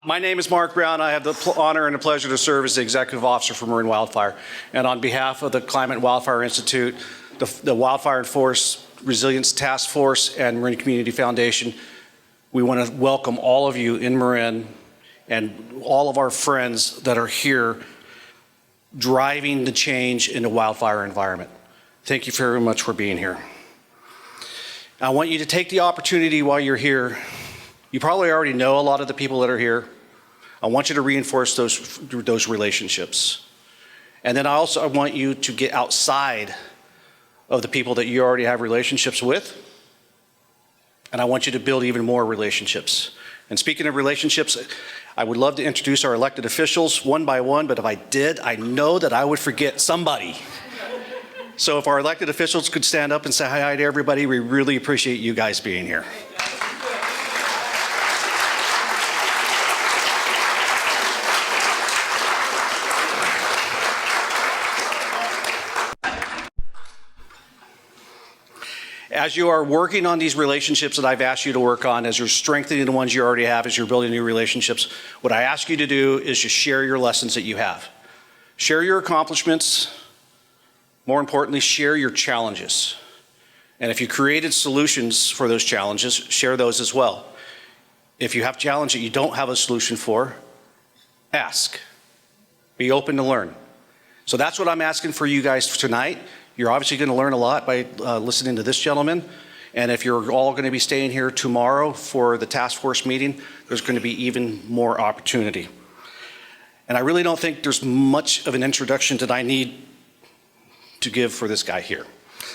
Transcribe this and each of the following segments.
My name is Mark Brown. I have the honor and the pleasure to serve as the Executive Officer for Marin Wildfire. And on behalf of the Climate and Wildfire Institute, the Wildfire and Forest Resilience Task Force, and Marin Community Foundation, we want to welcome all of you in Marin and all of our friends that are here driving the change in the wildfire environment. Thank you very much for being here. I want you to take the opportunity while you're here. You probably already know a lot of the people that are here. I want you to reinforce those relationships. And then I want you to get outside of the people that you already have relationships with. And I want you to build even more relationships. And speaking of relationships, I would love to introduce our elected officials one by one, but if I did, I know that I would forget somebody. So if our elected officials could stand up and say hi to everybody, we really appreciate you guys being here. As you are working on these relationships that I've asked you to work on, as you're strengthening the ones you already have, as you're building new relationships, what I ask you to do is just share your lessons that you have. Share your accomplishments. More importantly, share your challenges. And if you created solutions for those challenges, share those as well. If you have a challenge that you don't have a solution for, ask. Be open to learn. So that's what I'm asking for you guys tonight. You're obviously going to learn a lot by listening to this gentleman. And if you're all going to be staying here tomorrow for the task force meeting, there's going to be even more opportunity. And I really don't think there's much of an introduction that I need to give for this guy here.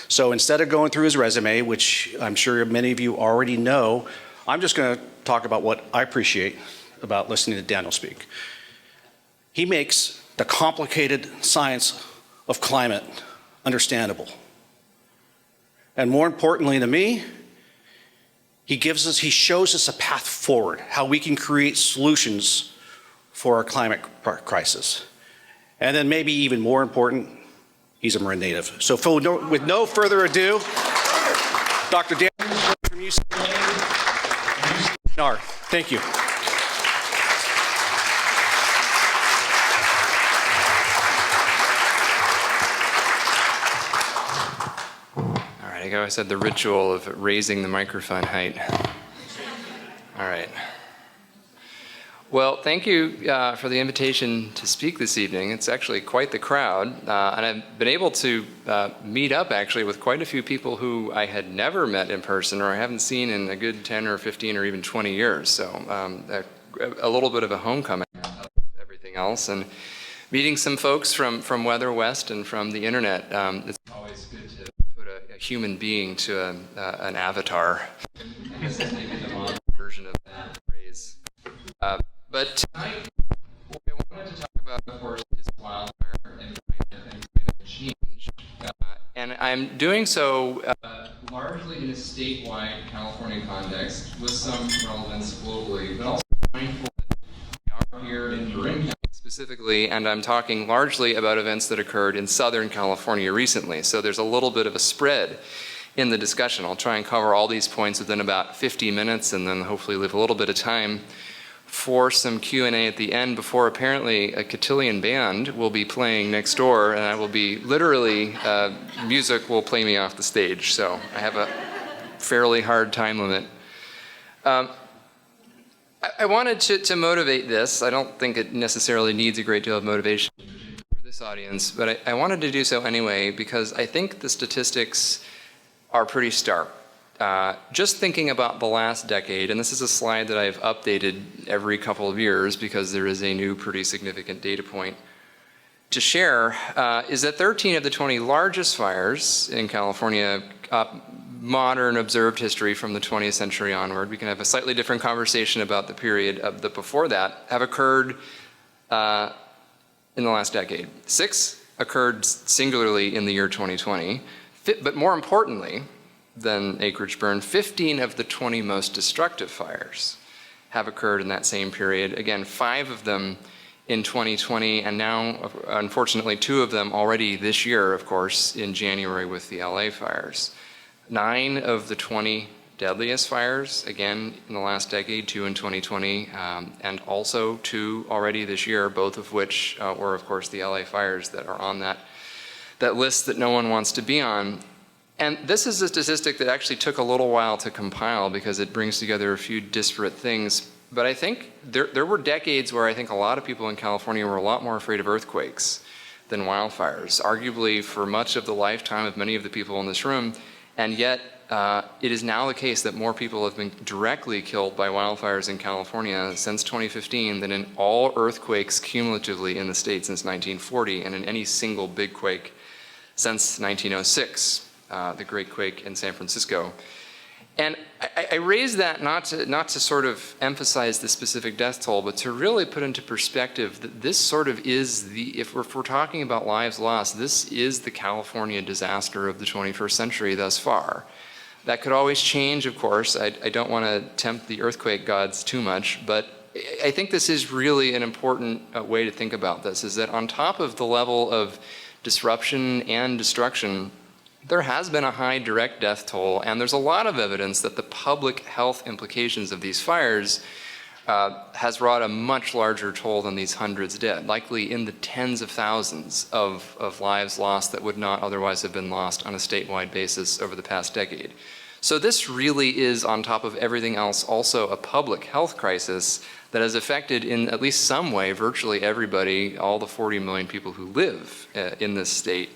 So instead of going through his resume, which I'm sure many of you already know, I'm just going to talk about what I appreciate about listening to Daniel speak. He makes the complicated science of climate understandable. And more importantly to me, he shows us a path forward, how we can create solutions for our climate crisis. And then maybe even more important, he's a Marin native. So with no further ado, Dr. Daniel from UCLA. Thank you. I always had the ritual of raising the microphone height. All right. Well, thank you for the invitation to speak this evening. It's actually quite the crowd, and I've been able to meet up actually with quite a few people who I had never met in person or I haven't seen in a good 10 or 15 or even 20 years. So a little bit of a homecoming of everything else, and meeting some folks from Weather West and from the internet. It's always good to put a human being to an avatar. I guess that's maybe the modern version of that phrase. But tonight, what I wanted to talk about, of course, is wildfire and climate change. And I'm doing so largely in a statewide California context with some relevance globally, but also mindful that we are here in Marin County specifically, and I'm talking largely about events that occurred in Southern California recently. So there's a little bit of a spread in the discussion. I'll try and cover all these points within about 50 minutes and then hopefully leave a little bit of time for some Q&A at the end before apparently a cotillion band will be playing next door, and I will be literally, music will play me off the stage. So I have a fairly hard time limit. I wanted to motivate this. I don't think it necessarily needs a great deal of motivation for this audience, but I wanted to do so anyway because I think the statistics are pretty stark. Just thinking about the last decade, and this is a slide that I've updated every couple of years because there is a new pretty significant data point to share, is that 13 of the 20 largest fires in California, modern observed history from the 20th century onward, we can have a slightly different conversation about the period of the before that, have occurred in the last decade. 6 occurred singularly in the year 2020, but more importantly than acreage burn, 15 of the 20 most destructive fires have occurred in that same period. Again, 5 of them in 2020, and now, unfortunately, 2 of them already this year, of course, in January with the LA fires. 9 of the 20 deadliest fires, again, in the last decade, 2 in 2020, and also 2 already this year, both of which were, of course, the LA fires that are on that list that no one wants to be on. And this is a statistic that actually took a little while to compile because it brings together a few disparate things. But I think there were decades where I think a lot of people in California were a lot more afraid of earthquakes than wildfires, arguably for much of the lifetime of many of the people in this room. And yet, it is now the case that more people have been directly killed by wildfires in California since 2015 than in all earthquakes cumulatively in the state since 1940 and in any single big quake since 1906, the Great Quake in San Francisco. And I raise that not to sort of emphasize the specific death toll, but to really put into perspective that this sort of is if we're talking about lives lost, this is the California disaster of the 21st century thus far. That could always change, of course. I don't want to tempt the earthquake gods too much, but I think this is really an important way to think about this, is that on top of the level of disruption and destruction, there has been a high direct death toll, and there's a lot of evidence that the public health implications of these fires has wrought a much larger toll than these hundreds dead, likely in the tens of thousands of lives lost that would not otherwise have been lost on a statewide basis over the past decade. So this really is, on top of everything else, also a public health crisis that has affected in at least some way virtually everybody, all the 40 million people who live in this state.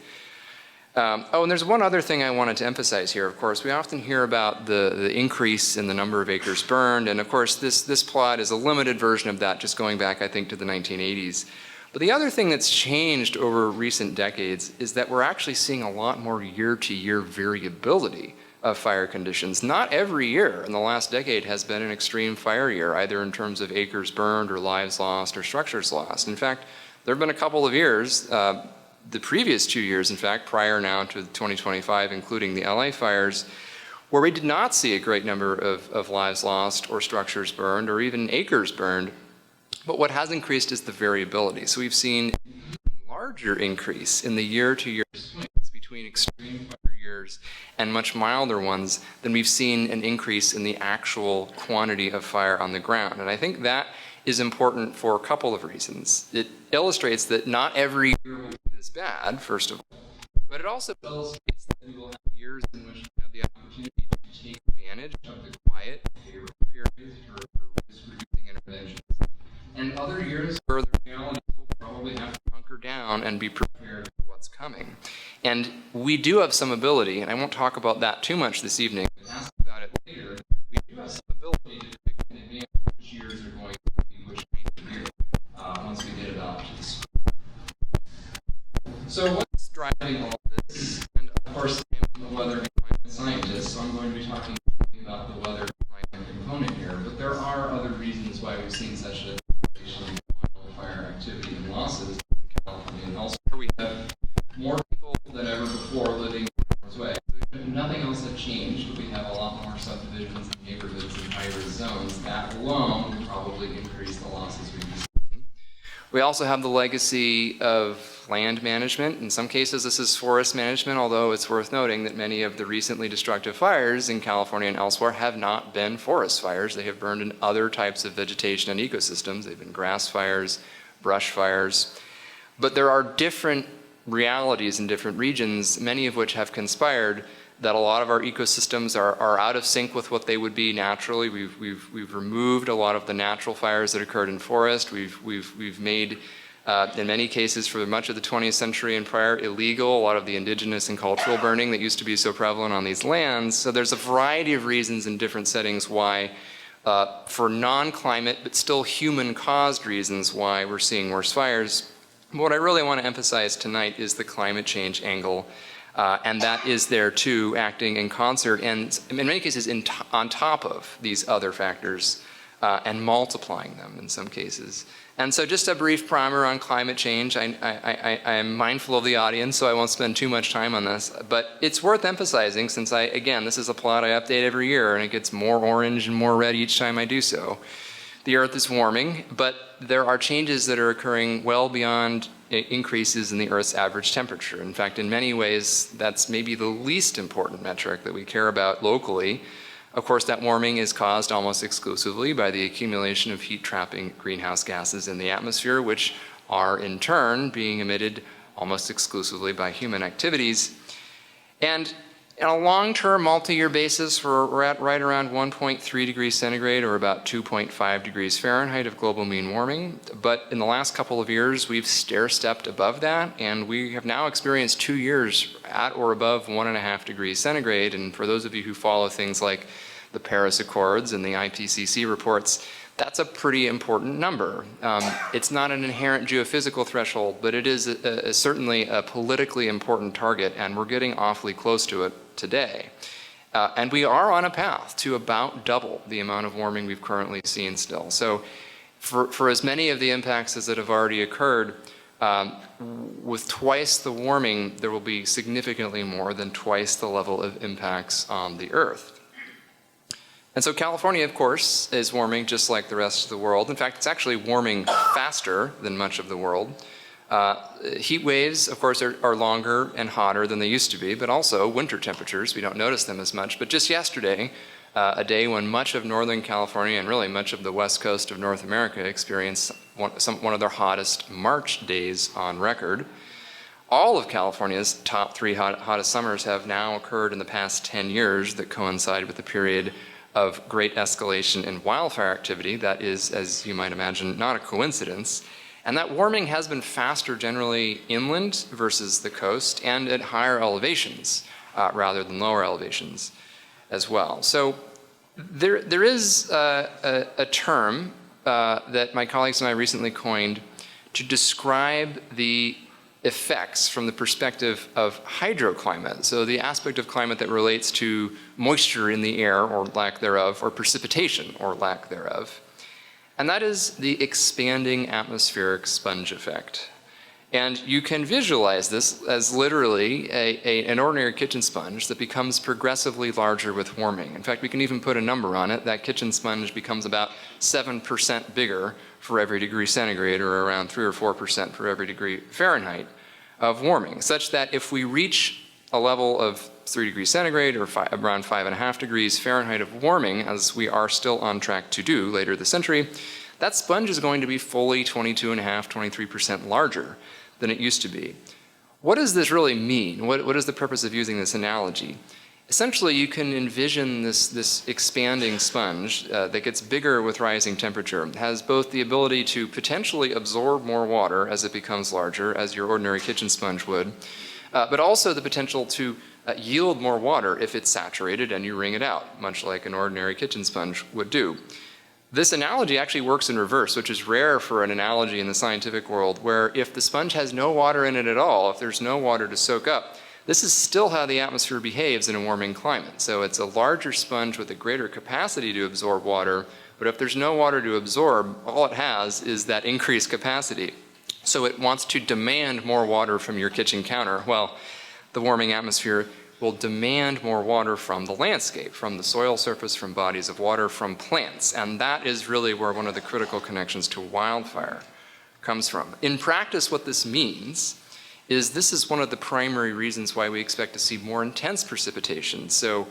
And there's one other thing I wanted to emphasize here. Of course, we often hear about the increase in the number of acres burned, and of course this plot is a limited version of that, just going back, I think, to the 1980s. But the other thing that's changed over recent decades is that we're actually seeing a lot more year-to-year variability of fire conditions. Not every year in the last decade has been an extreme fire year, either in terms of acres burned or lives lost or structures lost. In fact, there have been a couple of years, the previous 2 years, in fact, prior now to 2025, including the LA fires, where we did not see a great number of lives lost or structures burned or even acres burned. But what has increased is the variability. So we've seen a larger increase in the year-to-year swings between extreme fire years and much milder ones than we've seen an increase in the actual quantity of fire on the ground. And I think that is important for a couple of reasons. It illustrates that not every year will be this bad, first of all, but it also illustrates that we will have years in which we have the opportunity to take advantage of the quiet, favorable periods for risk-reducing interventions, and other years where the realities will probably have to hunker down and be prepared for what's coming. And we do have some ability, and I won't talk about that too much this evening, but ask about it later. We do have some ability to predict in advance which years are going to be which kind of year once we get about to the spring. So what's driving all this? And of course, I'm a weather and climate scientist, so I'm going to be talking about the weather and climate component here. But there are other reasons why we've seen such a in wildfire activity and losses in California and elsewhere. We have more people than ever before living in harm's way. So if nothing else had changed, but we have a lot more subdivisions and neighborhoods and high-risk zones, that alone would probably increase the losses we've seen. We also have the legacy of land management. In some cases, this is forest management, although it's worth noting that many of the recently destructive fires in California and elsewhere have not been forest fires. They have burned in other types of vegetation and ecosystems. They've been grass fires, brush fires. But there are different realities in different regions, many of which have conspired that a lot of our ecosystems are out of sync with what they would be naturally. We've removed a lot of the natural fires that occurred in forest. We've made, in many cases for much of the 20th century and prior, illegal a lot of the indigenous and cultural burning that used to be so prevalent on these lands. So there's a variety of reasons in different settings why, for non-climate but still human-caused reasons, why we're seeing worse fires. But what I really want to emphasize tonight is the climate change angle. And that is there too, acting in concert and in many cases on top of these other factors and multiplying them in some cases. And so just a brief primer on climate change. I am mindful of the audience, so I won't spend too much time on this, but it's worth emphasizing since again, this is a plot I update every year and it gets more orange and more red each time I do so. The Earth is warming, but there are changes that are occurring well beyond increases in the Earth's average temperature. In fact, in many ways, that's maybe the least important metric that we care about locally. Of course, that warming is caused almost exclusively by the accumulation of heat-trapping greenhouse gases in the atmosphere, which are in turn being emitted almost exclusively by human activities. And on a long-term, multi-year basis, we're at right around 1.3 degrees centigrade, or about 2.5 degrees Fahrenheit of global mean warming. But in the last couple of years, we've stair-stepped above that, and we have now experienced 2 years at or above 1.5 degrees centigrade. And for those of you who follow things like the Paris Accords and the IPCC reports, that's a pretty important number. It's not an inherent geophysical threshold, but it is certainly a politically important target, and we're getting awfully close to it today. And we are on a path to about double the amount of warming we've currently seen still. So for as many of the impacts as that have already occurred, with twice the warming, there will be significantly more than twice the level of impacts on the Earth. And so California, of course, is warming just like the rest of the world. In fact, it's actually warming faster than much of the world. Heat waves, of course, are longer and hotter than they used to be, but also winter temperatures, we don't notice them as much. But just yesterday, a day when much of Northern California and really much of the west coast of North America experienced one of their hottest March days on record. All of California's top 3 hottest summers have now occurred in the past 10 years that coincide with the period of great escalation in wildfire activity. That is, as you might imagine, not a coincidence. And that warming has been faster generally inland versus the coast and at higher elevations rather than lower elevations as well. So there is a term that my colleagues and I recently coined to describe the effects from the perspective of hydroclimate, so the aspect of climate that relates to moisture in the air or lack thereof, or precipitation or lack thereof. And that is the expanding atmospheric sponge effect. And you can visualize this as literally an ordinary kitchen sponge that becomes progressively larger with warming. In fact, we can even put a number on it. That kitchen sponge becomes about 7% bigger for every degree centigrade, or around 3 or 4% for every degree Fahrenheit of warming, such that if we reach a level of 3 degrees centigrade or around 5.5 degrees Fahrenheit of warming, as we are still on track to do later this century, that sponge is going to be fully 22.5, 23% larger than it used to be. What does this really mean? What is the purpose of using this analogy? Essentially, you can envision this expanding sponge that gets bigger with rising temperature. It has both the ability to potentially absorb more water as it becomes larger, as your ordinary kitchen sponge would, but also the potential to yield more water if it's saturated and you wring it out, much like an ordinary kitchen sponge would do. This analogy actually works in reverse, which is rare for an analogy in the scientific world, where if the sponge has no water in it at all, if there's no water to soak up, this is still how the atmosphere behaves in a warming climate. So it's a larger sponge with a greater capacity to absorb water, but if there's no water to absorb, all it has is that increased capacity. So it wants to demand more water from your kitchen counter. Well, the warming atmosphere will demand more water from the landscape, from the soil surface, from bodies of water, from plants. And that is really where one of the critical connections to wildfire comes from. In practice, what this means is this is one of the primary reasons why we expect to see more intense precipitation. So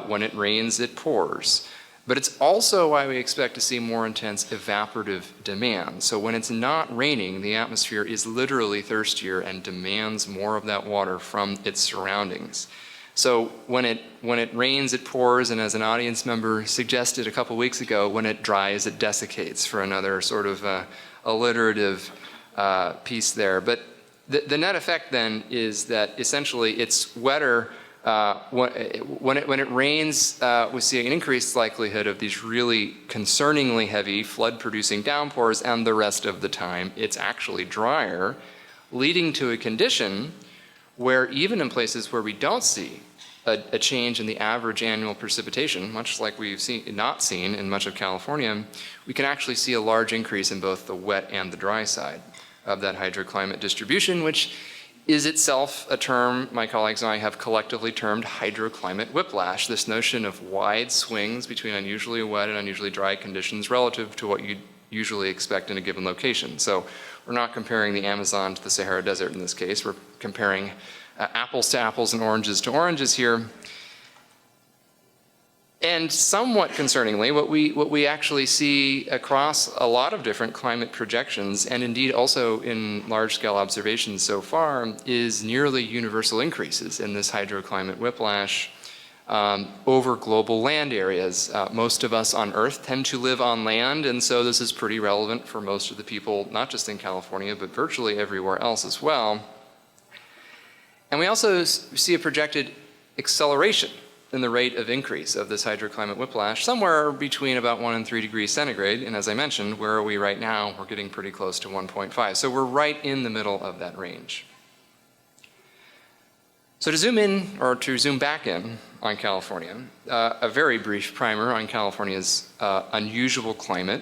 when it rains, it pours. But it's also why we expect to see more intense evaporative demand. So when it's not raining, the atmosphere is literally thirstier and demands more of that water from its surroundings. So when it rains, it pours, and as an audience member suggested a couple weeks ago, when it dries, it desiccates, for another sort of alliterative piece there. But the net effect then is that essentially it's wetter. When it rains, we see an increased likelihood of these really concerningly heavy flood-producing downpours, and the rest of the time it's actually drier, leading to a condition where even in places where we don't see a change in the average annual precipitation, much like we've not seen in much of California, we can actually see a large increase in both the wet and the dry side of that hydroclimate distribution, which is itself a term my colleagues and I have collectively termed hydroclimate whiplash, this notion of wide swings between unusually wet and unusually dry conditions relative to what you'd usually expect in a given location. So we're not comparing the Amazon to the Sahara Desert in this case. We're comparing apples to apples and oranges to oranges here. And somewhat concerningly, what we actually see across a lot of different climate projections, and indeed also in large-scale observations so far, is nearly universal increases in this hydroclimate whiplash over global land areas. Most of us on Earth tend to live on land, and so this is pretty relevant for most of the people, not just in California, but virtually everywhere else as well. And we also see a projected acceleration in the rate of increase of this hydroclimate whiplash, somewhere between about 1 and 3 degrees centigrade. And as I mentioned, where are we right now? We're getting pretty close to 1.5. So we're right in the middle of that range. So to zoom in, or to zoom back in on California, a very brief primer on California's unusual climate.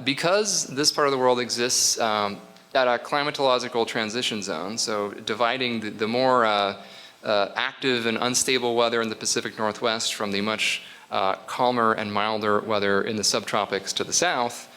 Because this part of the world exists at a climatological transition zone, so dividing the more active and unstable weather in the Pacific Northwest from the much calmer and milder weather in the subtropics to the south,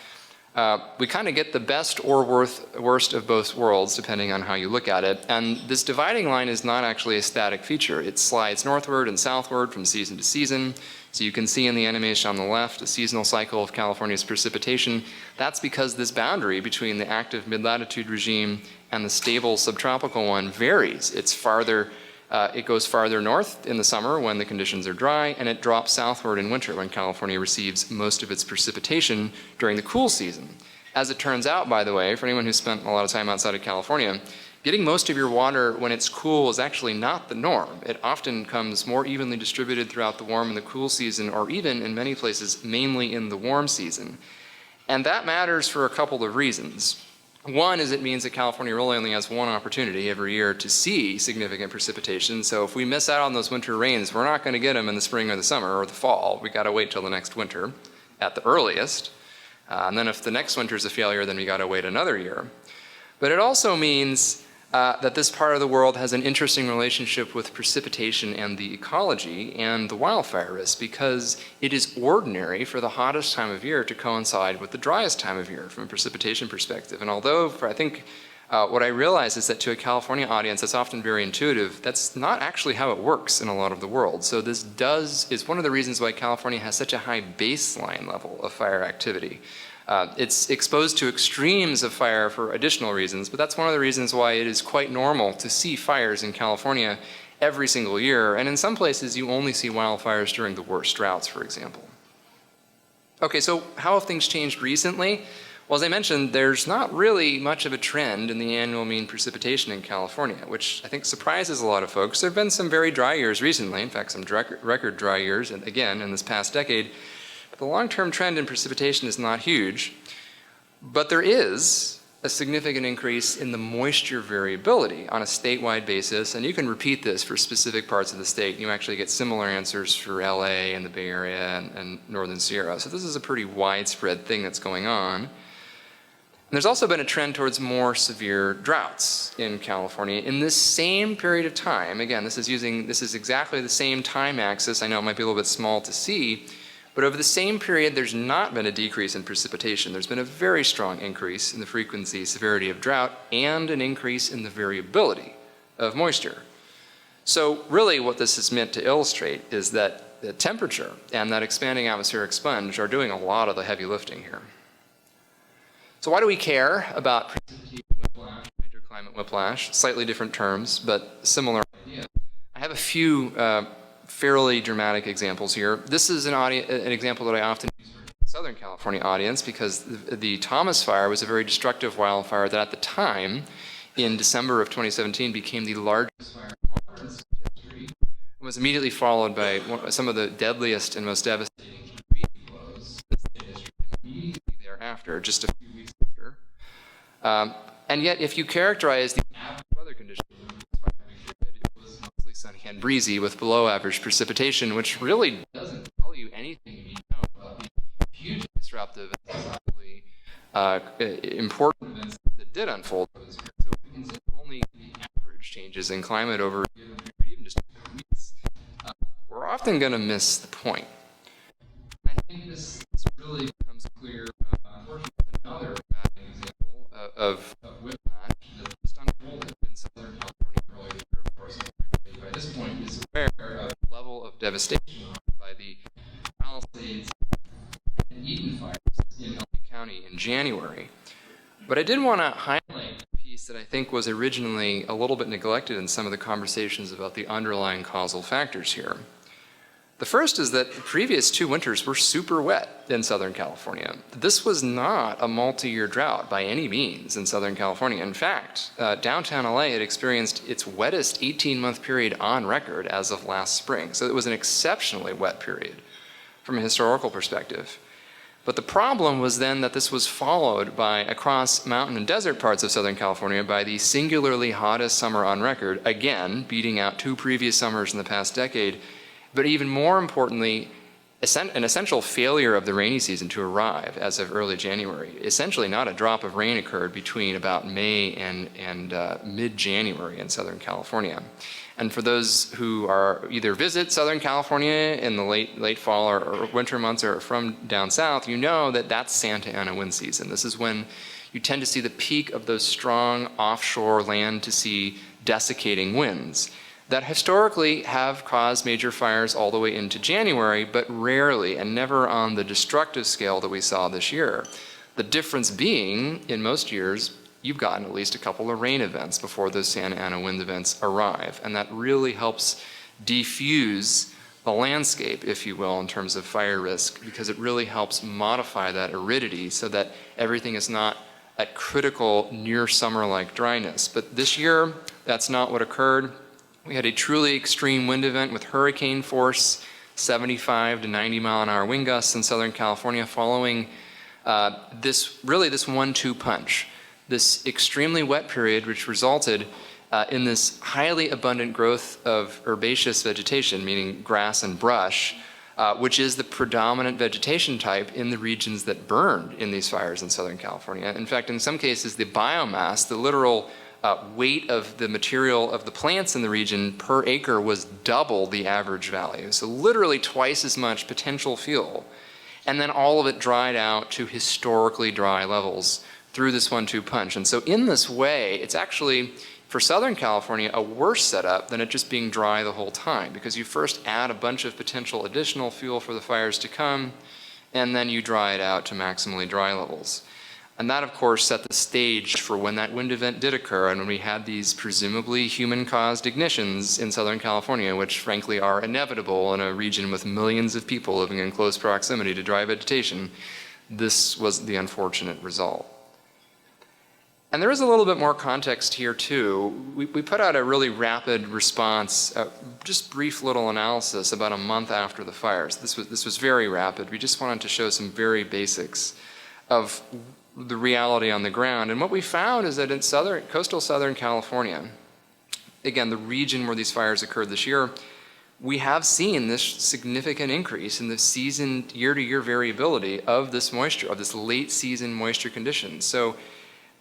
we kind of get the best or worst of both worlds, depending on how you look at it. And this dividing line is not actually a static feature. It slides northward and southward from season to season. So you can see in the animation on the left, the seasonal cycle of California's precipitation. That's because this boundary between the active mid-latitude regime and the stable subtropical one varies. It goes farther north in the summer when the conditions are dry, and it drops southward in winter when California receives most of its precipitation during the cool season. As it turns out, by the way, for anyone who's spent a lot of time outside of California, getting most of your water when it's cool is actually not the norm. It often comes more evenly distributed throughout the warm and the cool season, or even in many places, mainly in the warm season. And that matters for a couple of reasons. One is it means that California really only has one opportunity every year to see significant precipitation. So if we miss out on those winter rains, we're not going to get them in the spring or the summer or the fall. We got to wait till the next winter at the earliest. And then if the next winter is a failure, then we got to wait another year. But it also means that this part of the world has an interesting relationship with precipitation and the ecology and the wildfire risk, because it is ordinary for the hottest time of year to coincide with the driest time of year from a precipitation perspective. And although I think what I realize is that to a California audience that's often very intuitive, that's not actually how it works in a lot of the world. So this is one of the reasons why California has such a high baseline level of fire activity. It's exposed to extremes of fire for additional reasons, but that's one of the reasons why it is quite normal to see fires in California every single year. And in some places, you only see wildfires during the worst droughts, for example. Okay, so how have things changed recently? Well, as I mentioned, there's not really much of a trend in the annual mean precipitation in California, which I think surprises a lot of folks. There have been some very dry years recently, in fact, some record dry years, and again, in this past decade. The long-term trend in precipitation is not huge, but there is a significant increase in the moisture variability on a statewide basis, and you can repeat this for specific parts of the state. You actually get similar answers for LA and the Bay Area and Northern Sierra. So this is a pretty widespread thing that's going on. And there's also been a trend towards more severe droughts in California in this same period of time. Again, this is exactly the same time axis. I know it might be a little bit small to see, but over the same period, there's not been a decrease in precipitation. There's been a very strong increase in the frequency, severity of drought, and an increase in the variability of moisture. So really what this is meant to illustrate is that the temperature and that expanding atmospheric sponge are doing a lot of the heavy lifting here. So why do we care about precipitation whiplash, hydroclimate whiplash? Slightly different terms, but similar idea. I have a few fairly dramatic examples here. This is an example that I often use for the Southern California audience, because the Thomas Fire was a very destructive wildfire that at the time, in December of 2017, became the largest fire in modern history. It was immediately followed by some of the deadliest and most devastating heat flows in state history immediately thereafter, just a few weeks after. And yet, if you characterize the average weather conditions, it was mostly sunny and breezy with below average precipitation, which really doesn't tell you anything you need to know about the huge disruptive and societally important events that did unfold. So if we consider only the average changes in climate over a given period, even just a few weeks, we're often going to miss the point. I think this really becomes clear, unfortunately, with another example of whiplash that just unfolded in Southern California earlier this year. Of course, everybody by this point is aware of the level of devastation by the January. But I did want to highlight a piece that I think was originally a little bit neglected in some of the conversations about the underlying causal factors here. The first is that the previous 2 winters were super wet in Southern California. This was not a multi-year drought by any means in Southern California. In fact, downtown LA had experienced its wettest 18-month period on record as of last spring. So it was an exceptionally wet period from a historical perspective. But the problem was then that this was followed by, across mountain and desert parts of Southern California, by the singularly hottest summer on record, again, beating out 2 previous summers in the past decade. But even more importantly, an essential failure of the rainy season to arrive as of early January. Essentially not a drop of rain occurred between about May and mid-January in Southern California. And for those who are either visit Southern California in the late fall or winter months or from down south, you know that that's Santa Ana wind season. This is when you tend to see the peak of those strong offshore land to sea desiccating winds that historically have caused major fires all the way into January, but rarely and never on the destructive scale that we saw this year. The difference being, in most years, you've gotten at least a couple of rain events before those Santa Ana wind events arrive, and that really helps defuse the landscape, if you will, in terms of fire risk, because it really helps modify that aridity so that everything is not at critical near summer-like dryness. But this year, that's not what occurred. We had a truly extreme wind event with hurricane force, 75 to 90 mile an hour wind gusts in Southern California following this 1-2 punch. This extremely wet period, which resulted in this highly abundant growth of herbaceous vegetation, meaning grass and brush, which is the predominant vegetation type in the regions that burned in these fires in Southern California. In fact, in some cases, the biomass, the literal weight of the material of the plants in the region per acre was double the average value. So literally twice as much potential fuel. And then all of it dried out to historically dry levels through this 1-2 punch. And so in this way, it's actually, for Southern California, a worse setup than it just being dry the whole time, because you first add a bunch of potential additional fuel for the fires to come, and then you dry it out to maximally dry levels. And that, of course, set the stage for when that wind event did occur and when we had these presumably human-caused ignitions in Southern California, which frankly are inevitable in a region with millions of people living in close proximity to dry vegetation. This was the unfortunate result. And there is a little bit more context here, too. We put out a really rapid response, just brief little analysis about a month after the fires. This was very rapid. We just wanted to show some very basics of the reality on the ground. And what we found is that in coastal Southern California, again, the region where these fires occurred this year, we have seen this significant increase in the season year-to-year variability of this moisture, of this late season moisture conditions. So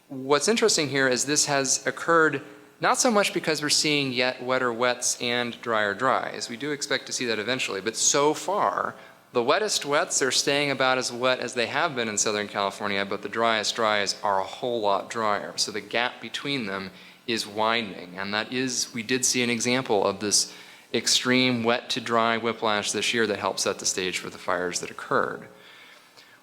what's interesting here is this has occurred not so much because we're seeing yet wetter wets and drier dries. We do expect to see that eventually, but so far, the wettest wets are staying about as wet as they have been in Southern California, but the driest dries are a whole lot drier. So the gap between them is widening, and that is, we did see an example of this extreme wet to dry whiplash this year that helped set the stage for the fires that occurred.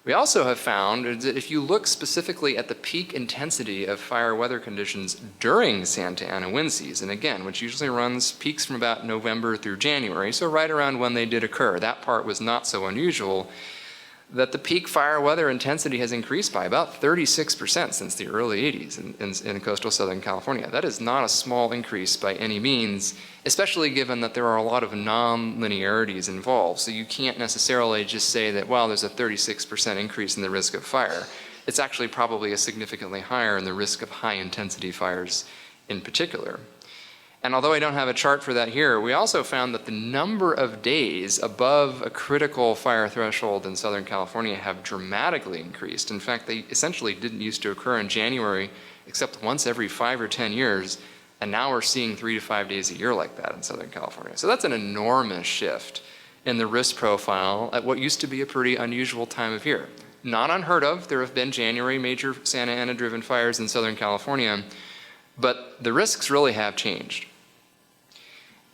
We also have found that if you look specifically at the peak intensity of fire weather conditions during Santa Ana wind season, again, which usually peaks from about November through January, so right around when they did occur, that part was not so unusual, that the peak fire weather intensity has increased by about 36% since the early 80s in coastal Southern California. That is not a small increase by any means, especially given that there are a lot of non-linearities involved. So you can't necessarily just say that, well, there's a 36% increase in the risk of fire. It's actually probably a significantly higher in the risk of high-intensity fires in particular. And although I don't have a chart for that here, we also found that the number of days above a critical fire threshold in Southern California have dramatically increased. In fact, they essentially didn't used to occur in January except once every 5 or 10 years, and now we're seeing 3 to 5 days a year like that in Southern California. So that's an enormous shift in the risk profile at what used to be a pretty unusual time of year. Not unheard of, there have been January major Santa Ana-driven fires in Southern California, but the risks really have changed.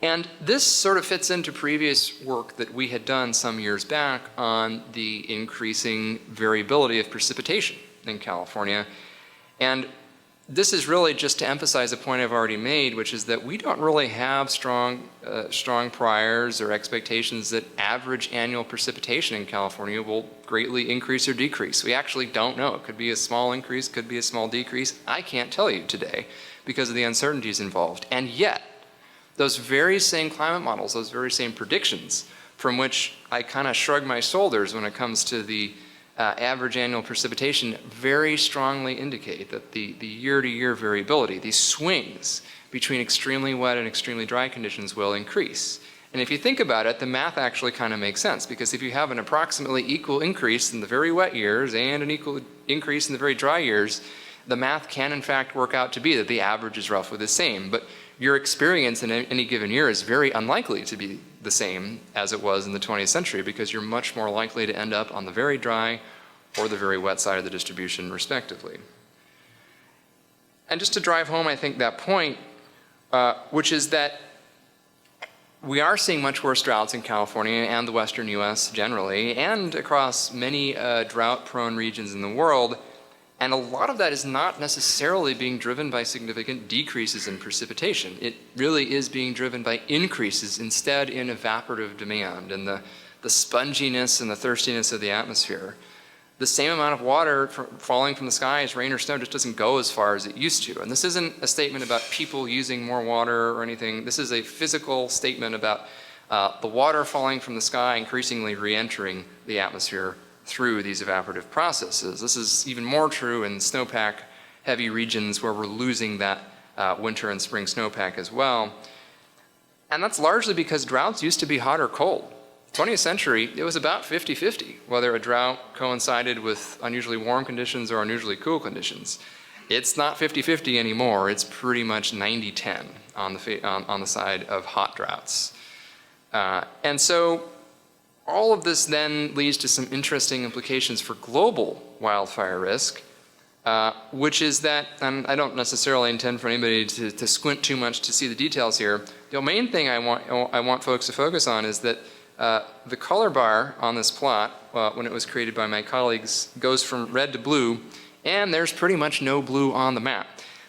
And this sort of fits into previous work that we had done some years back on the increasing variability of precipitation in California. And this is really just to emphasize a point I've already made, which is that we don't really have strong priors or expectations that average annual precipitation in California will greatly increase or decrease. We actually don't know. It could be a small increase, could be a small decrease. I can't tell you today because of the uncertainties involved. And yet, those very same climate models, those very same predictions, from which I kind of shrug my shoulders when it comes to the average annual precipitation, very strongly indicate that the year-to-year variability, these swings between extremely wet and extremely dry conditions will increase. And if you think about it, the math actually kind of makes sense, because if you have an approximately equal increase in the very wet years and an equal increase in the very dry years, the math can in fact work out to be that the average is roughly the same. But your experience in any given year is very unlikely to be the same as it was in the 20th century, because you're much more likely to end up on the very dry or the very wet side of the distribution, respectively. And just to drive home, I think, that point, which is that we are seeing much worse droughts in California and the western US generally, and across many drought-prone regions in the world. And a lot of that is not necessarily being driven by significant decreases in precipitation. It really is being driven by increases instead in evaporative demand and the sponginess and the thirstiness of the atmosphere. The same amount of water falling from the sky as rain or snow just doesn't go as far as it used to. And this isn't a statement about people using more water or anything. This is a physical statement about the water falling from the sky increasingly re-entering the atmosphere through these evaporative processes. This is even more true in snowpack-heavy regions where we're losing that winter and spring snowpack as well. And that's largely because droughts used to be hot or cold. 20th century, it was about 50-50, whether a drought coincided with unusually warm conditions or unusually cool conditions. It's not 50-50 anymore. It's pretty much 90-10 on the side of hot droughts. And so all of this then leads to some interesting implications for global wildfire risk, which is that, and I don't necessarily intend for anybody to squint too much to see the details here. The main thing I want folks to focus on is that the color bar on this plot, when it was created by my colleagues, goes from red to blue, and there's pretty much no blue on the map.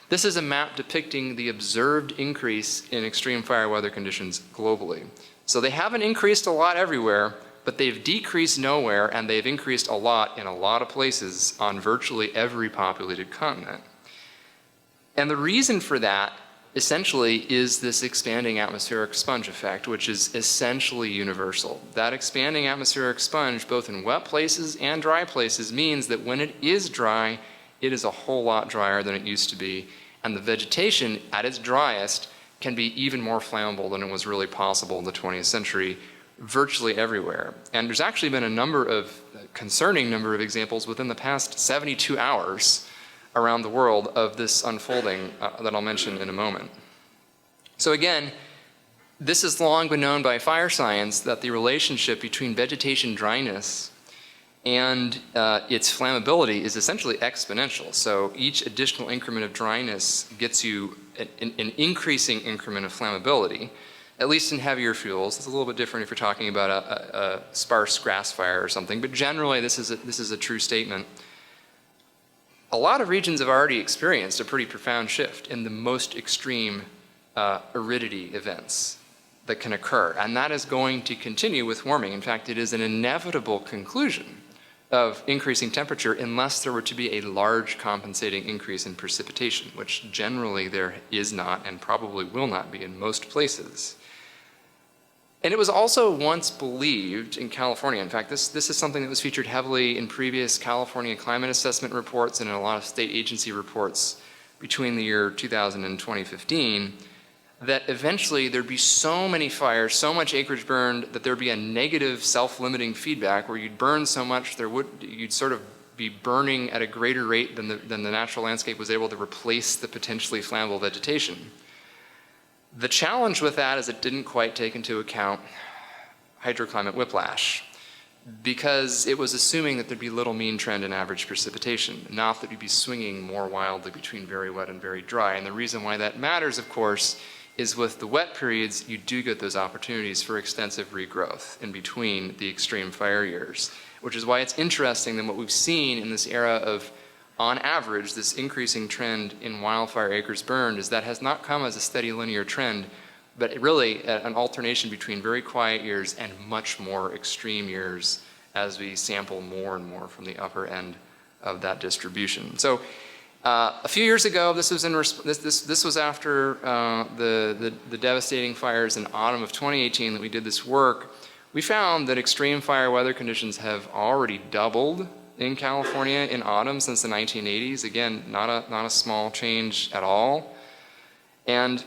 This is a map depicting the observed increase in extreme fire weather conditions globally. So they haven't increased a lot everywhere, but they've decreased nowhere, and they've increased a lot in a lot of places on virtually every populated continent. And the reason for that essentially is this expanding atmospheric sponge effect, which is essentially universal. That expanding atmospheric sponge, both in wet places and dry places, means that when it is dry, it is a whole lot drier than it used to be, and the vegetation at its driest can be even more flammable than it was really possible in the 20th century, virtually everywhere. And there's actually been a concerning number of examples within the past 72 hours around the world of this unfolding that I'll mention in a moment. So again, this has long been known by fire science that the relationship between vegetation dryness and its flammability is essentially exponential. So each additional increment of dryness gets you an increasing increment of flammability, at least in heavier fuels. It's a little bit different if you're talking about a sparse grass fire or something, but generally this is a true statement. A lot of regions have already experienced a pretty profound shift in the most extreme aridity events that can occur, and that is going to continue with warming. In fact, it is an inevitable conclusion of increasing temperature unless there were to be a large compensating increase in precipitation, which generally there is not and probably will not be in most places. And it was also once believed in California, in fact, this is something that was featured heavily in previous California climate assessment reports and in a lot of state agency reports between the year 2000 and 2015, that eventually there'd be so many fires, so much acreage burned, that there'd be a negative self-limiting feedback where you'd burn so much, you'd sort of be burning at a greater rate than the natural landscape was able to replace the potentially flammable vegetation. The challenge with that is it didn't quite take into account hydroclimate whiplash, because it was assuming that there'd be little mean trend in average precipitation, not that you'd be swinging more wildly between very wet and very dry. And the reason why that matters, of course, is with the wet periods, you do get those opportunities for extensive regrowth in between the extreme fire years, which is why it's interesting that what we've seen in this era of on average, this increasing trend in wildfire acres burned has not come as a steady linear trend, but really an alternation between very quiet years and much more extreme years as we sample more and more from the upper end of that distribution. So a few years ago, this was after the devastating fires in autumn of 2018 that we did this work. We found that extreme fire weather conditions have already doubled in California in autumn since the 1980s. Again, not a small change at all. And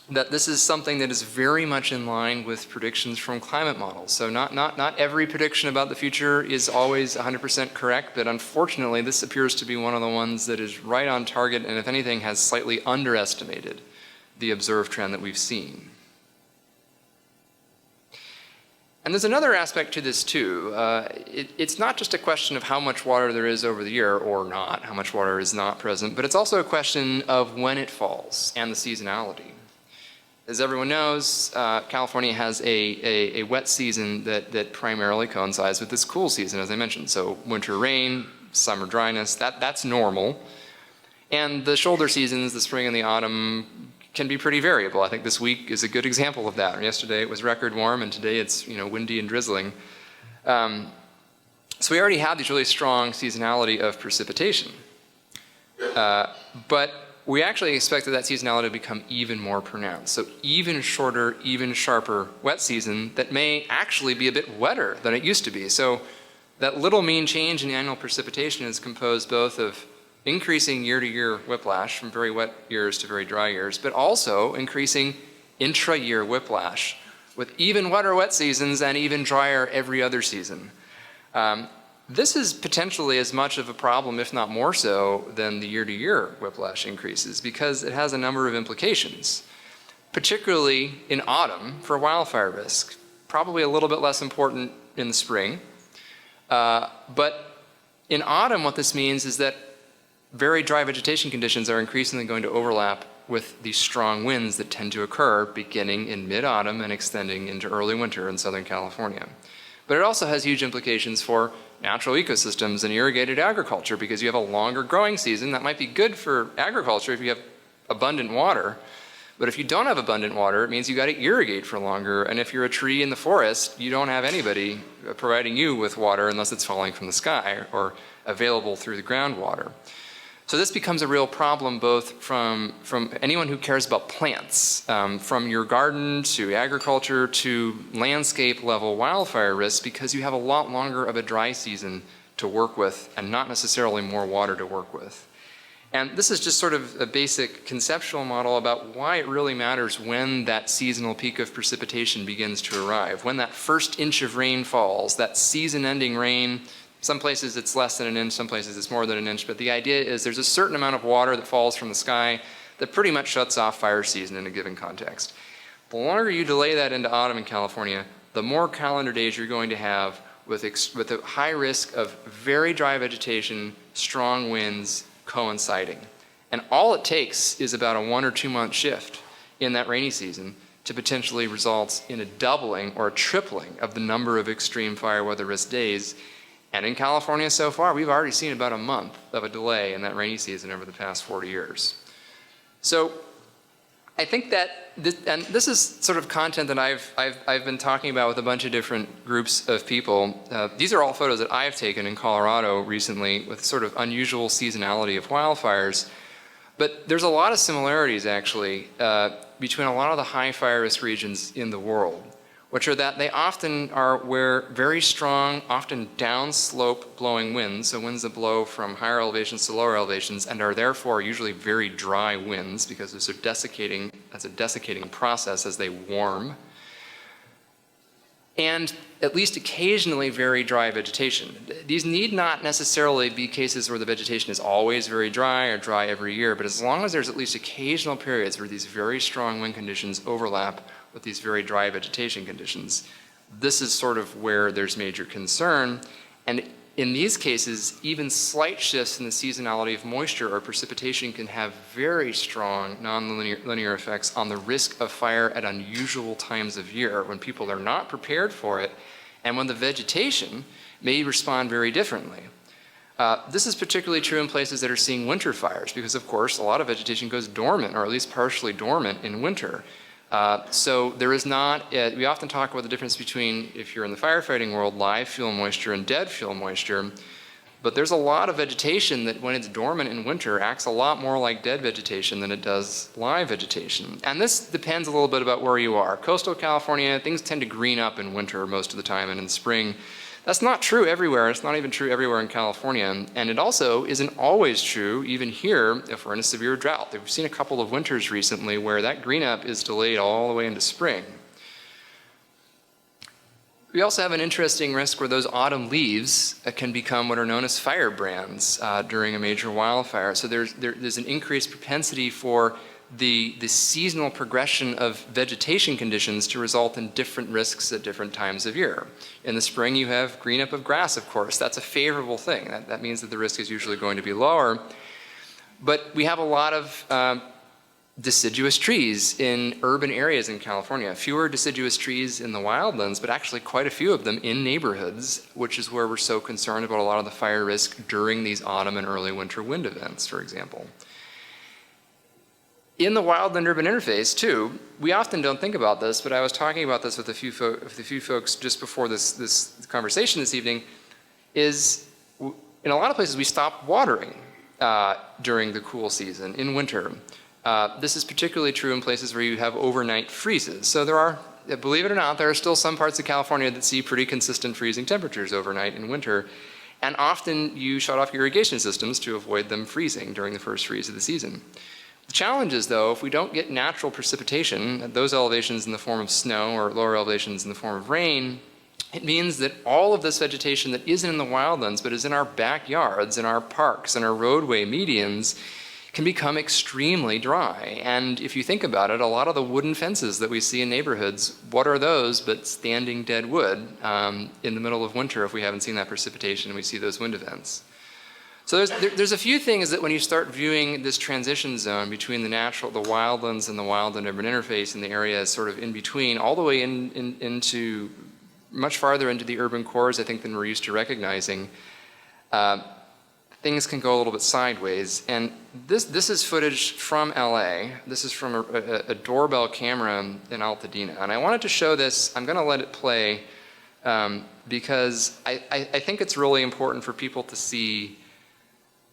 that this is something that is very much in line with predictions from climate models. So not every prediction about the future is always 100% correct, but unfortunately this appears to be one of the ones that is right on target, and if anything has slightly underestimated the observed trend that we've seen. And there's another aspect to this too. It's not just a question of how much water there is over the year or not, how much water is not present, but it's also a question of when it falls and the seasonality. As everyone knows, California has a wet season that primarily coincides with this cool season, as I mentioned. So winter rain, summer dryness, that's normal. And the shoulder seasons, the spring and the autumn, can be pretty variable. I think this week is a good example of that. Yesterday it was record warm, and today it's windy and drizzling. So we already have these really strong seasonality of precipitation. But we actually expected that seasonality to become even more pronounced. So even shorter, even sharper wet season that may actually be a bit wetter than it used to be. So that little mean change in annual precipitation is composed both of increasing year-to-year whiplash from very wet years to very dry years, but also increasing intra-year whiplash with even wetter wet seasons and even drier every other season. This is potentially as much of a problem, if not more so, than the year-to-year whiplash increases, because it has a number of implications, particularly in autumn for wildfire risk. Probably a little bit less important in the spring. But in autumn, what this means is that very dry vegetation conditions are increasingly going to overlap with these strong winds that tend to occur beginning in mid-autumn and extending into early winter in Southern California. But it also has huge implications for natural ecosystems and irrigated agriculture, because you have a longer growing season. That might be good for agriculture if you have abundant water, but if you don't have abundant water, it means you got to irrigate for longer, and if you're a tree in the forest, you don't have anybody providing you with water unless it's falling from the sky or available through the groundwater. So this becomes a real problem both from anyone who cares about plants, from your garden to agriculture to landscape level wildfire risks, because you have a lot longer of a dry season to work with and not necessarily more water to work with. And this is just sort of a basic conceptual model about why it really matters when that seasonal peak of precipitation begins to arrive, when that first inch of rain falls, that season-ending rain. Some places it's less than an inch, some places it's more than an inch, but the idea is there's a certain amount of water that falls from the sky that pretty much shuts off fire season in a given context. The longer you delay that into autumn in California, the more calendar days you're going to have with a high risk of very dry vegetation, strong winds coinciding. And all it takes is about a 1 or 2 month shift in that rainy season to potentially result in a doubling or a tripling of the number of extreme fire weather risk days. And in California so far, we've already seen about a month of a delay in that rainy season over the past 40 years. So I think that, this is sort of content that I've been talking about with a bunch of different groups of people. These are all photos that I've taken in Colorado recently with sort of unusual seasonality of wildfires. But there's a lot of similarities actually between a lot of the high fire risk regions in the world, which are that they often are where very strong, often downslope blowing winds, so winds that blow from higher elevations to lower elevations and are therefore usually very dry winds because that's a desiccating process as they warm. And at least occasionally very dry vegetation. These need not necessarily be cases where the vegetation is always very dry or dry every year, but as long as there's at least occasional periods where these very strong wind conditions overlap with these very dry vegetation conditions, this is sort of where there's major concern. And in these cases, even slight shifts in the seasonality of moisture or precipitation can have very strong non-linear effects on the risk of fire at unusual times of year when people are not prepared for it and when the vegetation may respond very differently. This is particularly true in places that are seeing winter fires because, of course, a lot of vegetation goes dormant or at least partially dormant in winter. So there is not, we often talk about the difference between, if you're in the firefighting world, live fuel moisture and dead fuel moisture. But there's a lot of vegetation that when it's dormant in winter acts a lot more like dead vegetation than it does live vegetation. And this depends a little bit about where you are. Coastal California, things tend to green up in winter most of the time, and in spring. That's not true everywhere. It's not even true everywhere in California. And it also isn't always true, even here, if we're in a severe drought. We've seen a couple of winters recently where that green up is delayed all the way into spring. We also have an interesting risk where those autumn leaves can become what are known as firebrands during a major wildfire. So there's an increased propensity for the seasonal progression of vegetation conditions to result in different risks at different times of year. In the spring, you have green up of grass, of course. That's a favorable thing. That means that the risk is usually going to be lower. But we have a lot of deciduous trees in urban areas in California. Fewer deciduous trees in the wildlands, but actually quite a few of them in neighborhoods, which is where we're so concerned about a lot of the fire risk during these autumn and early winter wind events, for example. In the wildland-urban interface, too, we often don't think about this, but I was talking about this with a few folks just before this conversation this evening, is in a lot of places we stop watering during the cool season in winter. This is particularly true in places where you have overnight freezes. So there are, believe it or not, there are still some parts of California that see pretty consistent freezing temperatures overnight in winter. And often you shut off irrigation systems to avoid them freezing during the first freeze of the season. The challenge is, though, if we don't get natural precipitation at those elevations in the form of snow or lower elevations in the form of rain, it means that all of this vegetation that isn't in the wildlands but is in our backyards, in our parks, in our roadway medians, can become extremely dry. And if you think about it, a lot of the wooden fences that we see in neighborhoods, what are those but standing dead wood in the middle of winter if we haven't seen that precipitation and we see those wind events. So there's a few things that when you start viewing this transition zone between the wildlands and the wildland-urban interface and the areas sort of in between, all the way into much farther into the urban cores, I think, than we're used to recognizing, things can go a little bit sideways. And this is footage from LA. This is from a doorbell camera in Altadena. And I wanted to show this. I'm going to let it play because I think it's really important for people to see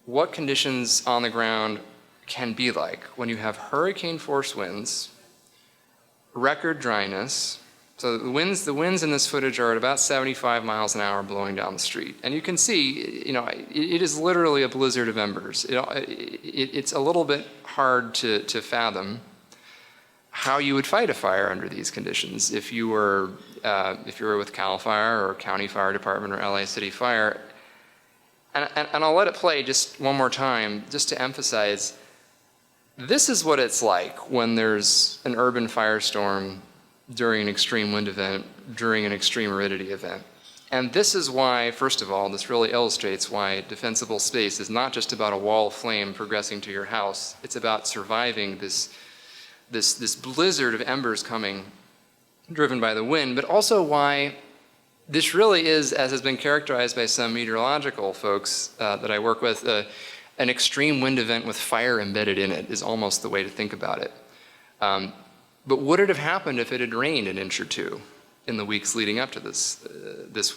what conditions on the ground can be like when you have hurricane force winds, record dryness. So the winds in this footage are at about 75 miles an hour blowing down the street. And you can see, it is literally a blizzard of embers. It's a little bit hard to fathom how you would fight a fire under these conditions. If you were with CAL FIRE or County Fire Department or LA City Fire. And I'll let it play just one more time just to emphasize, this is what it's like when there's an urban firestorm during an extreme wind event, during an extreme aridity event. And this is why, first of all, this really illustrates why defensible space is not just about a wall of flame progressing to your house. It's about surviving this blizzard of embers coming, driven by the wind, but also why this really is, as has been characterized by some meteorological folks that I work with, an extreme wind event with fire embedded in it is almost the way to think about it. But would it have happened if it had rained an inch or two in the weeks leading up to this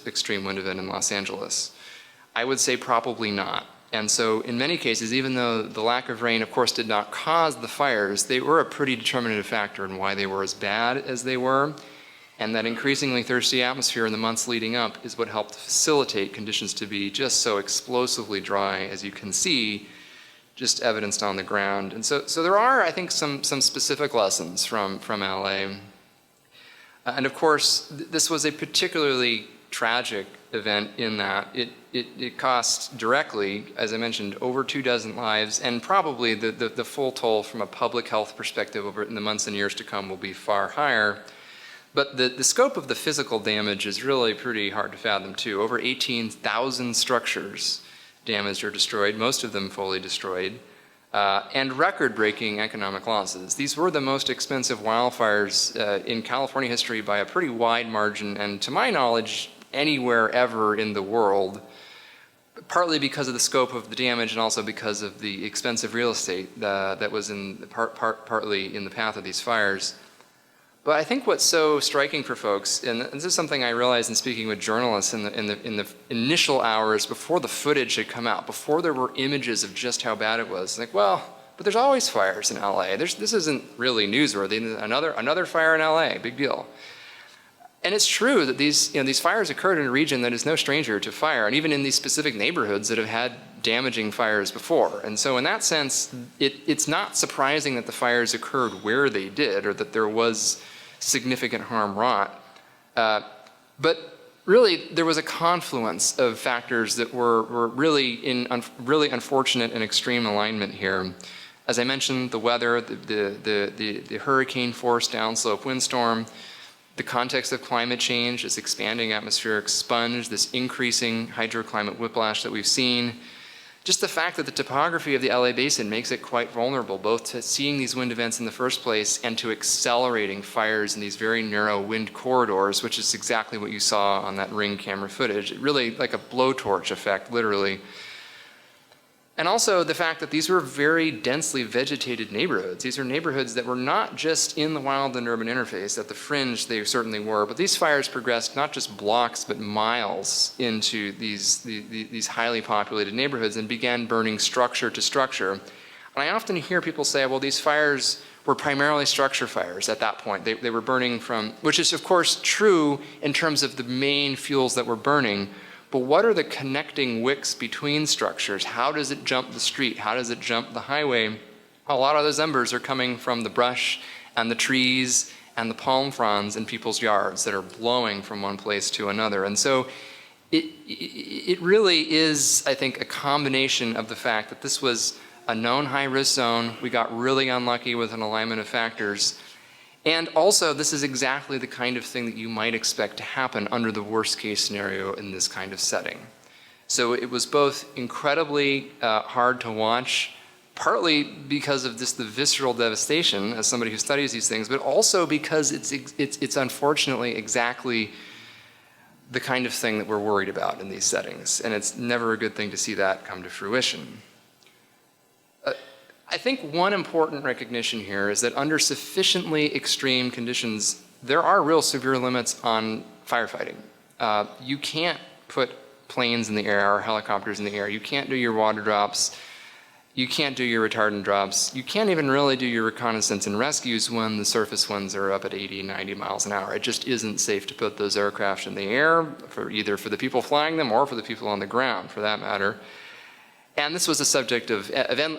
extreme wind event in Los Angeles? I would say probably not. And so in many cases, even though the lack of rain, of course, did not cause the fires, they were a pretty determinative factor in why they were as bad as they were. And that increasingly thirsty atmosphere in the months leading up is what helped facilitate conditions to be just so explosively dry, as you can see, just evidenced on the ground. And so there are, I think, some specific lessons from LA. And of course, this was a particularly tragic event in that it cost directly, as I mentioned, over 24 lives, and probably the full toll from a public health perspective over in the months and years to come will be far higher. But the scope of the physical damage is really pretty hard to fathom, too. Over 18,000 structures damaged or destroyed, most of them fully destroyed, and record-breaking economic losses. These were the most expensive wildfires in California history by a pretty wide margin, and to my knowledge, anywhere ever in the world, partly because of the scope of the damage and also because of the expensive real estate that was partly in the path of these fires. But I think what's so striking for folks, and this is something I realized in speaking with journalists in the initial hours before the footage had come out, before there were images of just how bad it was, like, well, but there's always fires in LA. This isn't really newsworthy. Another fire in LA, big deal. And it's true that these fires occurred in a region that is no stranger to fire, and even in these specific neighborhoods that have had damaging fires before. And so in that sense, it's not surprising that the fires occurred where they did, or that there was significant harm wrought. But really, there was a confluence of factors that were really in really unfortunate and extreme alignment here. As I mentioned, the weather, the hurricane-force downslope windstorm, the context of climate change, this expanding atmospheric sponge, this increasing hydroclimate whiplash that we've seen, just the fact that the topography of the LA basin makes it quite vulnerable, both to seeing these wind events in the first place and to accelerating fires in these very narrow wind corridors, which is exactly what you saw on that ring camera footage. It really, like a blowtorch effect, literally. And also the fact that these were very densely vegetated neighborhoods. These are neighborhoods that were not just in the wild and urban interface. At the fringe, they certainly were, but these fires progressed not just blocks, but miles into these highly populated neighborhoods and began burning structure to structure. And I often hear people say, well, these fires were primarily structure fires at that point. They were burning from, which is of course true in terms of the main fuels that were burning, but what are the connecting wicks between structures? How does it jump the street? How does it jump the highway? A lot of those embers are coming from the brush and the trees and the palm fronds in people's yards that are blowing from one place to another. And so it really is, I think, a combination of the fact that this was a known high-risk zone. We got really unlucky with an alignment of factors. And also, this is exactly the kind of thing that you might expect to happen under the worst case scenario in this kind of setting. So it was both incredibly hard to watch, partly because of the visceral devastation as somebody who studies these things, but also because it's unfortunately exactly the kind of thing that we're worried about in these settings. And it's never a good thing to see that come to fruition. I think one important recognition here is that under sufficiently extreme conditions, there are real severe limits on firefighting. You can't put planes in the air or helicopters in the air. You can't do your water drops. You can't do your retardant drops. You can't even really do your reconnaissance and rescues when the surface winds are up at 80, 90 miles an hour. It just isn't safe to put those aircraft in the air, either for the people flying them or for the people on the ground, for that matter. And this was a subject of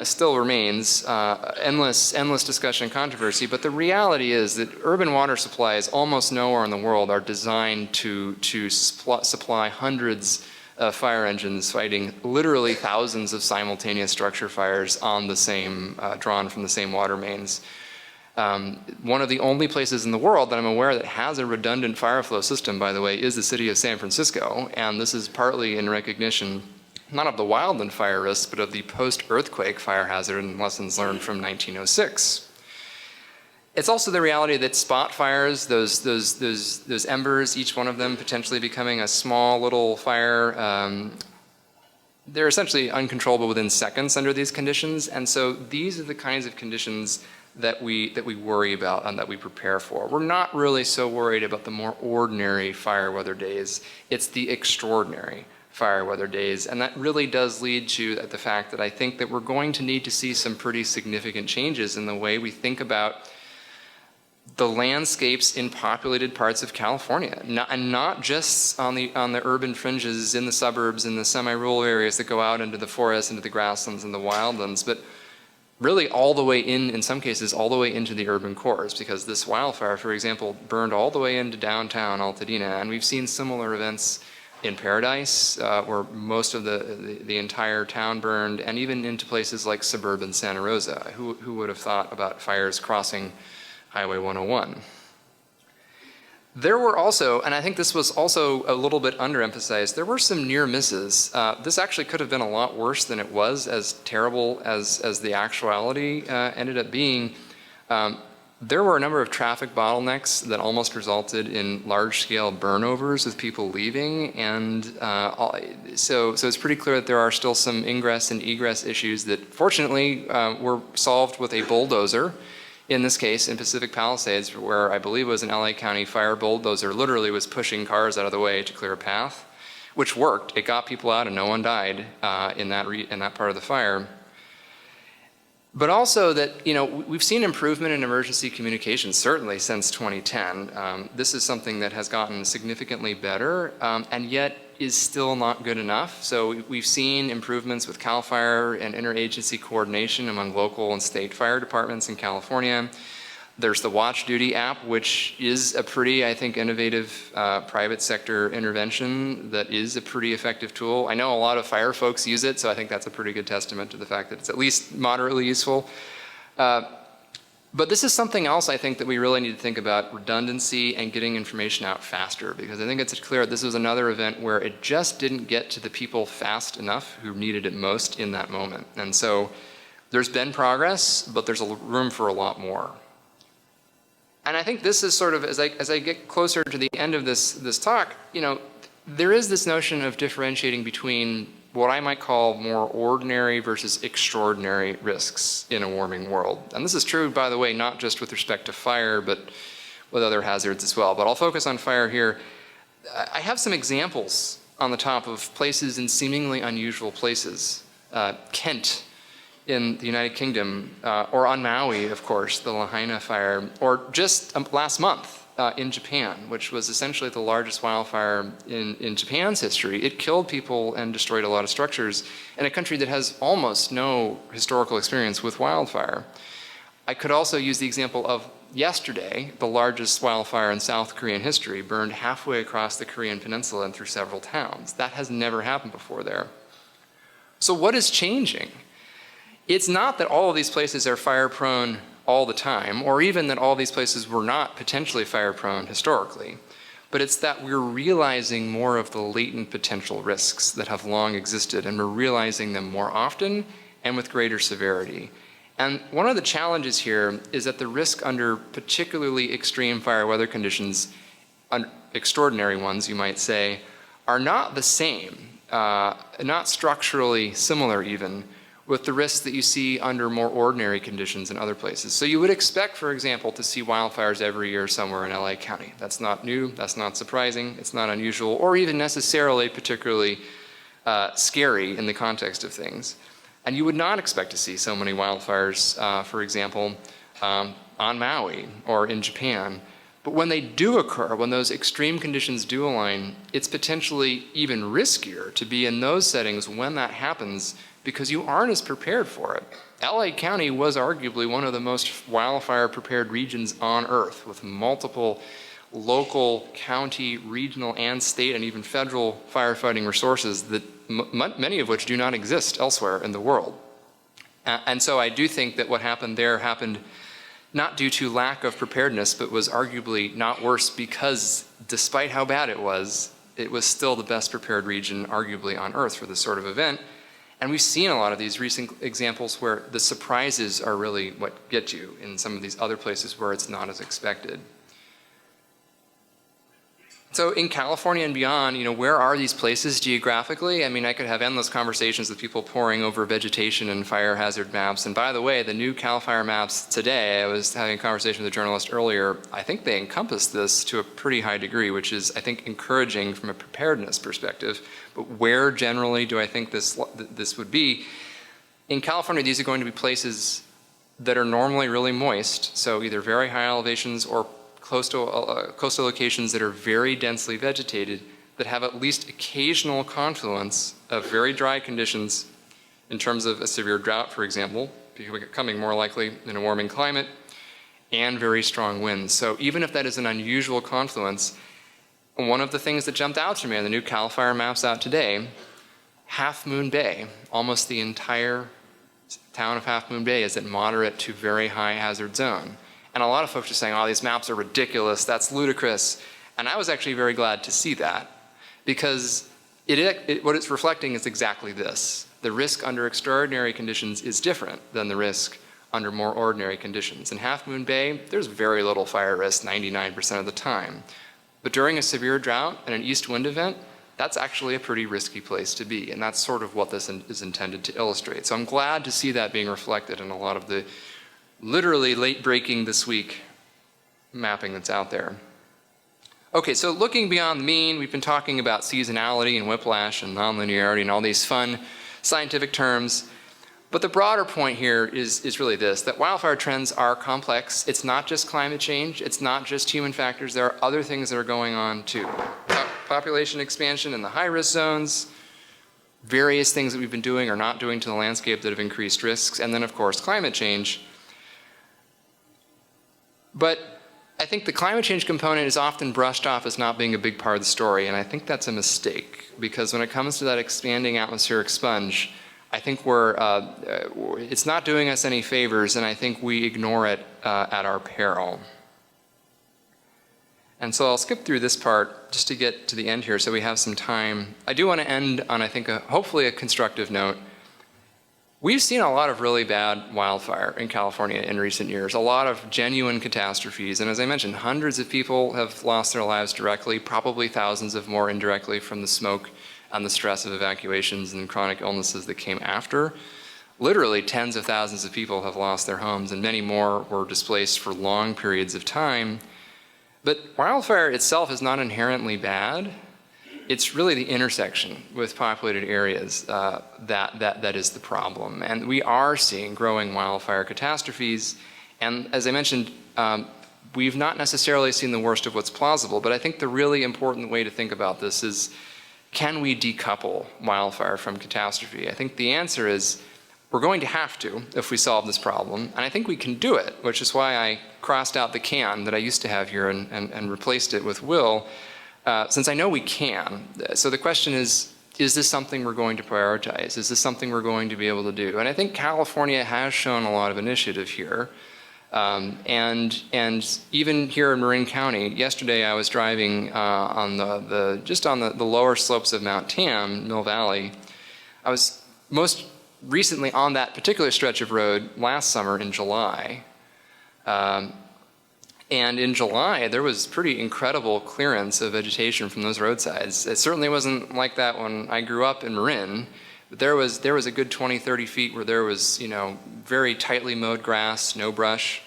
still remains, endless discussion and controversy, but the reality is that urban water supplies almost nowhere in the world are designed to supply hundreds of fire engines fighting literally thousands of simultaneous structure fires on the same, drawn from the same water mains. One of the only places in the world that I'm aware that has a redundant fire flow system, by the way, is the city of San Francisco, and this is partly in recognition not of the wildland fire risks, but of the post-earthquake fire hazard and lessons learned from 1906. It's also the reality that spot fires, those embers, each one of them potentially becoming a small little fire, they're essentially uncontrollable within seconds under these conditions. And so these are the kinds of conditions that we worry about and that we prepare for. We're not really so worried about the more ordinary fire weather days. It's the extraordinary fire weather days, and that really does lead to the fact that I think that we're going to need to see some pretty significant changes in the way we think about the landscapes in populated parts of California, and not just on the urban fringes in the suburbs, in the semi-rural areas that go out into the forests, into the grasslands and the wildlands, but really all the way in some cases, all the way into the urban cores, because this wildfire, for example, burned all the way into downtown Altadena, and we've seen similar events in Paradise, where most of the entire town burned, and even into places like suburban Santa Rosa. Who would have thought about fires crossing Highway 101? There were also, and I think this was also a little bit underemphasized, there were some near misses. This actually could have been a lot worse than it was, as terrible as the actuality ended up being. There were a number of traffic bottlenecks that almost resulted in large-scale burnovers with people leaving, and so it's pretty clear that there are still some ingress and egress issues that fortunately were solved with a bulldozer. In this case, in Pacific Palisades, where I believe it was an LA County fire bulldozer literally was pushing cars out of the way to clear a path, which worked. It got people out and no one died in that part of the fire. But also that, we've seen improvement in emergency communications, certainly since 2010. This is something that has gotten significantly better, and yet is still not good enough. So we've seen improvements with CAL FIRE and interagency coordination among local and state fire departments in California. There's the Watch Duty app, which is a pretty, I think, innovative private sector intervention that is a pretty effective tool. I know a lot of fire folks use it, so I think that's a pretty good testament to the fact that it's at least moderately useful. But this is something else I think that we really need to think about, redundancy and getting information out faster, because I think it's clear this was another event where it just didn't get to the people fast enough who needed it most in that moment. And so there's been progress, but there's room for a lot more. And I think this is sort of, as I get closer to the end of this talk, there is this notion of differentiating between what I might call more ordinary versus extraordinary risks in a warming world. And this is true, by the way, not just with respect to fire, but with other hazards as well. But I'll focus on fire here. I have some examples on the top of places in seemingly unusual places. Kent in the United Kingdom, or on Maui, of course, the Lahaina fire, or just last month in Japan, which was essentially the largest wildfire in Japan's history. It killed people and destroyed a lot of structures in a country that has almost no historical experience with wildfire. I could also use the example of yesterday, the largest wildfire in South Korean history burned halfway across the Korean peninsula and through several towns. That has never happened before there. So what is changing? It's not that all of these places are fire prone all the time, or even that all these places were not potentially fire prone historically, but it's that we're realizing more of the latent potential risks that have long existed, and we're realizing them more often and with greater severity. And one of the challenges here is that the risk under particularly extreme fire weather conditions, extraordinary ones you might say, are not the same, not structurally similar even, with the risks that you see under more ordinary conditions in other places. So you would expect, for example, to see wildfires every year somewhere in LA County. That's not new, that's not surprising, it's not unusual, or even necessarily particularly scary in the context of things. And you would not expect to see so many wildfires, for example, on Maui or in Japan. But when they do occur, when those extreme conditions do align, it's potentially even riskier to be in those settings when that happens, because you aren't as prepared for it. LA County was arguably one of the most wildfire prepared regions on Earth, with multiple local, county, regional, and state, and even federal firefighting resources that many of which do not exist elsewhere in the world. And so I do think that what happened there happened not due to lack of preparedness, but was arguably not worse because despite how bad it was still the best prepared region arguably on Earth for this sort of event. And we've seen a lot of these recent examples where the surprises are really what get you in some of these other places where it's not as expected. So in California and beyond, where are these places geographically? I mean, I could have endless conversations with people poring over vegetation and fire hazard maps. And by the way, the new CAL FIRE maps today, I was having a conversation with a journalist earlier, I think they encompass this to a pretty high degree, which is, I think, encouraging from a preparedness perspective. But where generally do I think this would be? In California, these are going to be places that are normally really moist, so either very high elevations or coastal locations that are very densely vegetated, that have at least occasional confluence of very dry conditions in terms of a severe drought, for example, becoming more likely in a warming climate, and very strong winds. So even if that is an unusual confluence, one of the things that jumped out to me on the new CAL FIRE maps out today, Half Moon Bay, almost the entire town of Half Moon Bay is at moderate to very high hazard zone. And a lot of folks are saying, oh, these maps are ridiculous, that's ludicrous. And I was actually very glad to see that, because what it's reflecting is exactly this. The risk under extraordinary conditions is different than the risk under more ordinary conditions. In Half Moon Bay, there's very little fire risk 99% of the time. But during a severe drought and an east wind event, that's actually a pretty risky place to be. And that's sort of what this is intended to illustrate. So I'm glad to see that being reflected in a lot of the literally late breaking this week mapping that's out there. Okay, so looking beyond the mean, we've been talking about seasonality and whiplash and nonlinearity and all these fun scientific terms. But the broader point here is really this, that wildfire trends are complex. It's not just climate change. It's not just human factors. There are other things that are going on too. Population expansion in the high-risk zones, various things that we've been doing or not doing to the landscape that have increased risks, and then, of course, climate change. But I think the climate change component is often brushed off as not being a big part of the story, and I think that's a mistake, because when it comes to that expanding atmospheric sponge, I think it's not doing us any favors, and I think we ignore it at our peril. And so I'll skip through this part just to get to the end here so we have some time. I do want to end on, I think, hopefully a constructive note. We've seen a lot of really bad wildfire in California in recent years, a lot of genuine catastrophes. And as I mentioned, hundreds of people have lost their lives directly, probably thousands of more indirectly from the smoke and the stress of evacuations and chronic illnesses that came after. Literally tens of thousands of people have lost their homes, and many more were displaced for long periods of time. But wildfire itself is not inherently bad. It's really the intersection with populated areas that is the problem. And we are seeing growing wildfire catastrophes. And as I mentioned, we've not necessarily seen the worst of what's plausible, but I think the really important way to think about this is, can we decouple wildfire from catastrophe? I think the answer is, we're going to have to if we solve this problem, and I think we can do it, which is why I crossed out the can that I used to have here and replaced it with will, since I know we can. So the question is this something we're going to prioritize? Is this something we're going to be able to do? And I think California has shown a lot of initiative here. And even here in Marin County, yesterday I was driving on just on the lower slopes of Mount Tam, Mill Valley. I was most recently on that particular stretch of road last summer in July. And in July, there was pretty incredible clearance of vegetation from those roadsides. It certainly wasn't like that when I grew up in Marin, but there was a good 20, 30 feet where there was, very tightly mowed grass, no brush.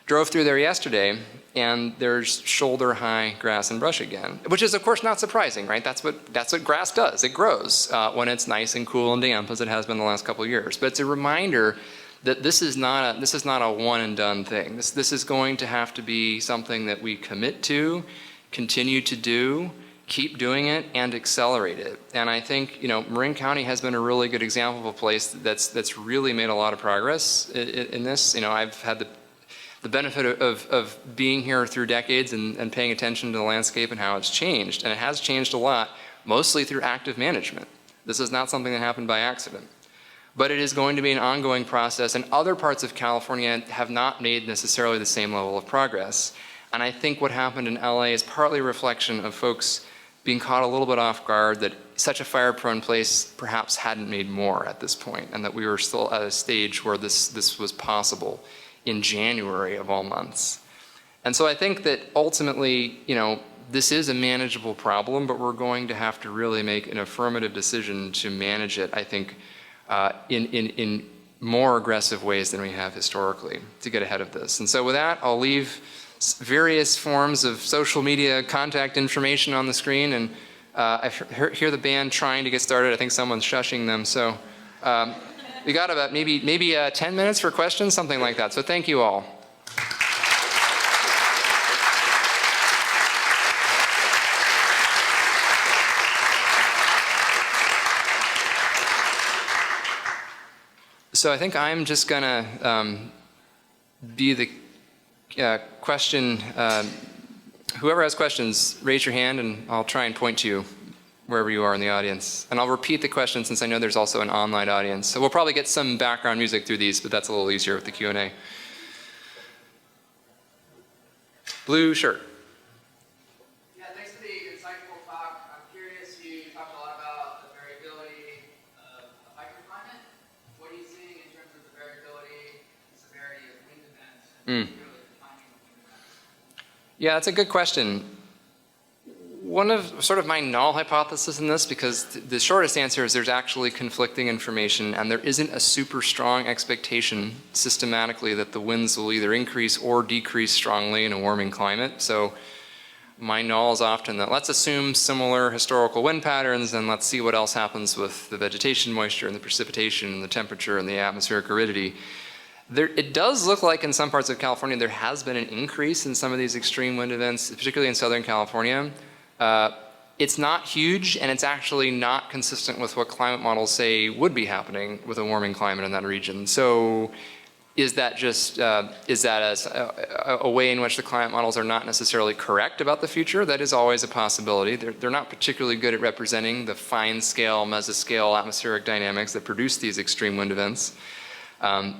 Drove through there yesterday, and there's shoulder-high grass and brush again, which is, of course, not surprising, right? That's what grass does. It grows when it's nice and cool and damp, as it has been the last couple of years. But it's a reminder that this is not a one-and-done thing. This is going to have to be something that we commit to, continue to do, keep doing it, and accelerate it. And I think Marin County has been a really good example of a place that's really made a lot of progress in this. I've had the benefit of being here through decades and paying attention to the landscape and how it's changed. And it has changed a lot, mostly through active management. This is not something that happened by accident. But it is going to be an ongoing process, and other parts of California have not made necessarily the same level of progress. And I think what happened in LA is partly a reflection of folks being caught a little bit off guard that such a fire-prone place perhaps hadn't made more at this point, and that we were still at a stage where this was possible in January of all months. And so I think that ultimately, this is a manageable problem, but we're going to have to really make an affirmative decision to manage it, I think, in more aggressive ways than we have historically to get ahead of this. And so with that, I'll leave various forms of social media contact information on the screen, and I hear the band trying to get started. I think someone's shushing them. So we got about maybe 10 minutes for questions, something like that. So thank you all. So I think I'm just going to be the question. Whoever has questions, raise your hand, and I'll try and point to you wherever you are in the audience. And I'll repeat the question since I know there's also an online audience. So we'll probably get some background music through these, but that's a little easier with the Q&A. Blue shirt. Yeah, thanks for the insightful talk. I'm curious, you talked a lot about the variability of microclimate. What are you seeing in terms of the variability in Yeah, that's a good question. One of sort of my null hypothesis in this, because the shortest answer is there's actually conflicting information and there isn't a super strong expectation systematically that the winds will either increase or decrease strongly in a warming climate. So my null is often that let's assume similar historical wind patterns and let's see what else happens with the vegetation moisture and the precipitation and the temperature and the atmospheric aridity. It does look like in some parts of California there has been an increase in some of these extreme wind events, particularly in Southern California. It's not huge, and it's actually not consistent with what climate models say would be happening with a warming climate in that region. So is that just, is that a way in which the climate models are not necessarily correct about the future? That is always a possibility. They're not particularly good at representing the fine scale, mesoscale atmospheric dynamics that produce these extreme wind events.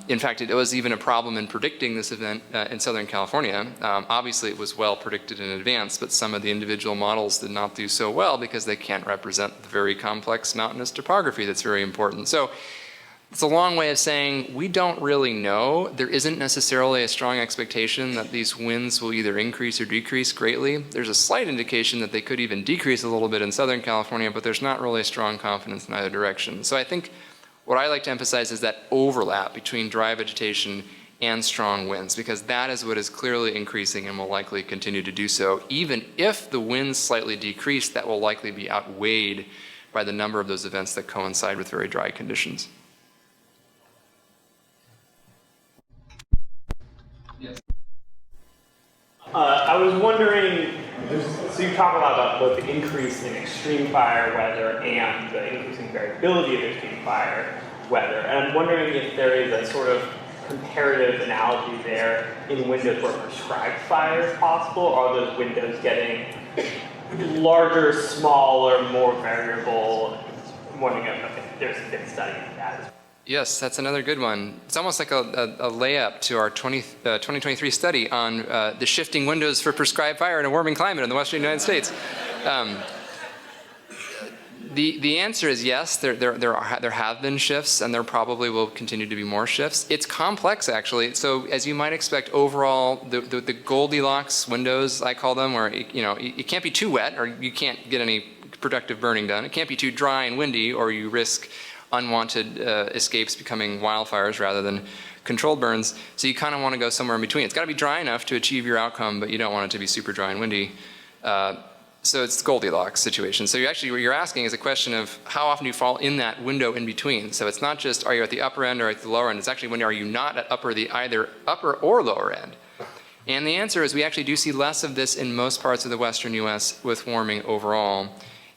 In fact, it was even a problem in predicting this event in Southern California. Obviously, it was well predicted in advance, but some of the individual models did not do so well because they can't represent the very complex mountainous topography that's very important. So it's a long way of saying we don't really know. There isn't necessarily a strong expectation that these winds will either increase or decrease greatly. There's a slight indication that they could even decrease a little bit in Southern California, but there's not really a strong confidence in either direction. So I think what I like to emphasize is that overlap between dry vegetation and strong winds, because that is what is clearly increasing and will likely continue to do so. Even if the winds slightly decrease, that will likely be outweighed by the number of those events that coincide with very dry conditions. Yes. I was wondering, so you talk a lot about both the increase in extreme fire weather and the increasing variability of extreme fire weather. And I'm wondering if there is a sort of comparative analogy there in windows where prescribed fire is possible, or are those windows getting larger, smaller, more variable? I'm wondering if there's been studying that as well. Yes, that's another good one. It's almost like a layup to our 2023 study on the shifting windows for prescribed fire in a warming climate in the western United States. The answer is yes, there have been shifts, and there probably will continue to be more shifts. It's complex, actually. So as you might expect, overall, the Goldilocks windows, I call them, where it can't be too wet, or you can't get any productive burning done. It can't be too dry and windy, or you risk unwanted escapes becoming wildfires rather than controlled burns. So you kind of want to go somewhere in between. It's got to be dry enough to achieve your outcome, but you don't want it to be super dry and windy. So it's the Goldilocks situation. So what you're asking is a question of how often do you fall in that window in between. So it's not just are you at the upper end or at the lower end. It's actually when are you not at either upper or lower end. And the answer is we actually do see less of this in most parts of the western U.S. with warming overall,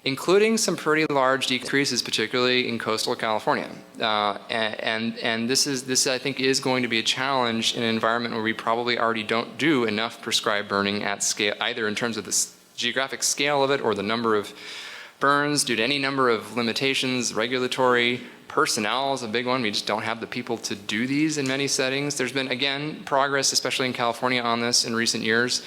including some pretty large decreases, particularly in coastal California. And this I think is going to be a challenge in an environment where we probably already don't do enough prescribed burning at scale, either in terms of the geographic scale of it or the number of burns due to any number of limitations. Regulatory personnel is a big one. We just don't have the people to do these in many settings. There's been, again, progress, especially in California, on this in recent years.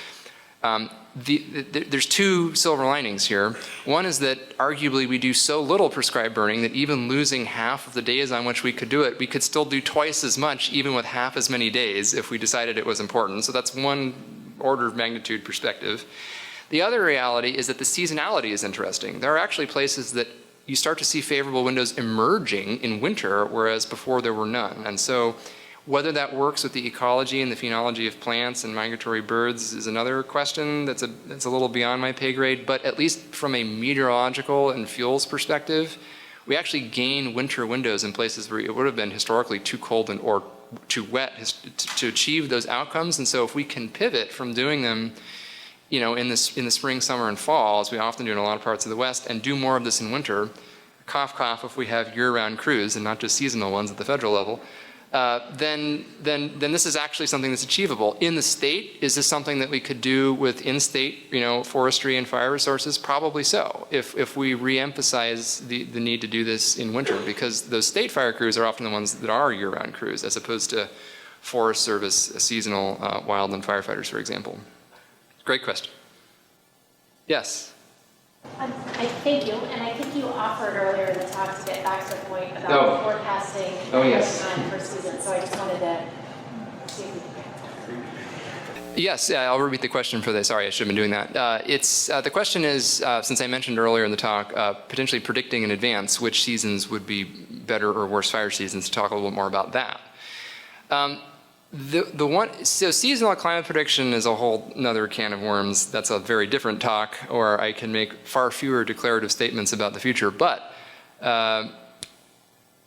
There's two silver linings here. One is that arguably we do so little prescribed burning that even losing half of the days on which we could do it, we could still do twice as much even with half as many days if we decided it was important. So that's one order of magnitude perspective. The other reality is that the seasonality is interesting. There are actually places that you start to see favorable windows emerging in winter, whereas before there were none. And so whether that works with the ecology and the phenology of plants and migratory birds is another question that's a little beyond my pay grade, but at least from a meteorological and fuels perspective, we actually gain winter windows in places where it would have been historically too cold or too wet to achieve those outcomes. And so if we can pivot from doing them in the spring, summer, and fall, as we often do in a lot of parts of the West, and do more of this in winter, cough, cough, if we have year-round crews and not just seasonal ones at the federal level, then this is actually something that's achievable. In the state, is this something that we could do with in-state, forestry and fire resources? Probably so, if we re-emphasize the need to do this in winter, because those state fire crews are often the ones that are year-round crews, as opposed to Forest Service seasonal wildland firefighters, for example. Great question. Yes? Thank you. And I think you offered earlier in the talk to get back to the point about forecasting yes. time per season. So I just wanted to see if we could. Yes, I'll repeat the question for this. Sorry, I should have been doing that. The question is, since I mentioned earlier in the talk, potentially predicting in advance which seasons would be better or worse fire seasons, to talk a little bit more about that. So seasonal climate prediction is a whole another can of worms. That's a very different talk, or I can make far fewer declarative statements about the future. But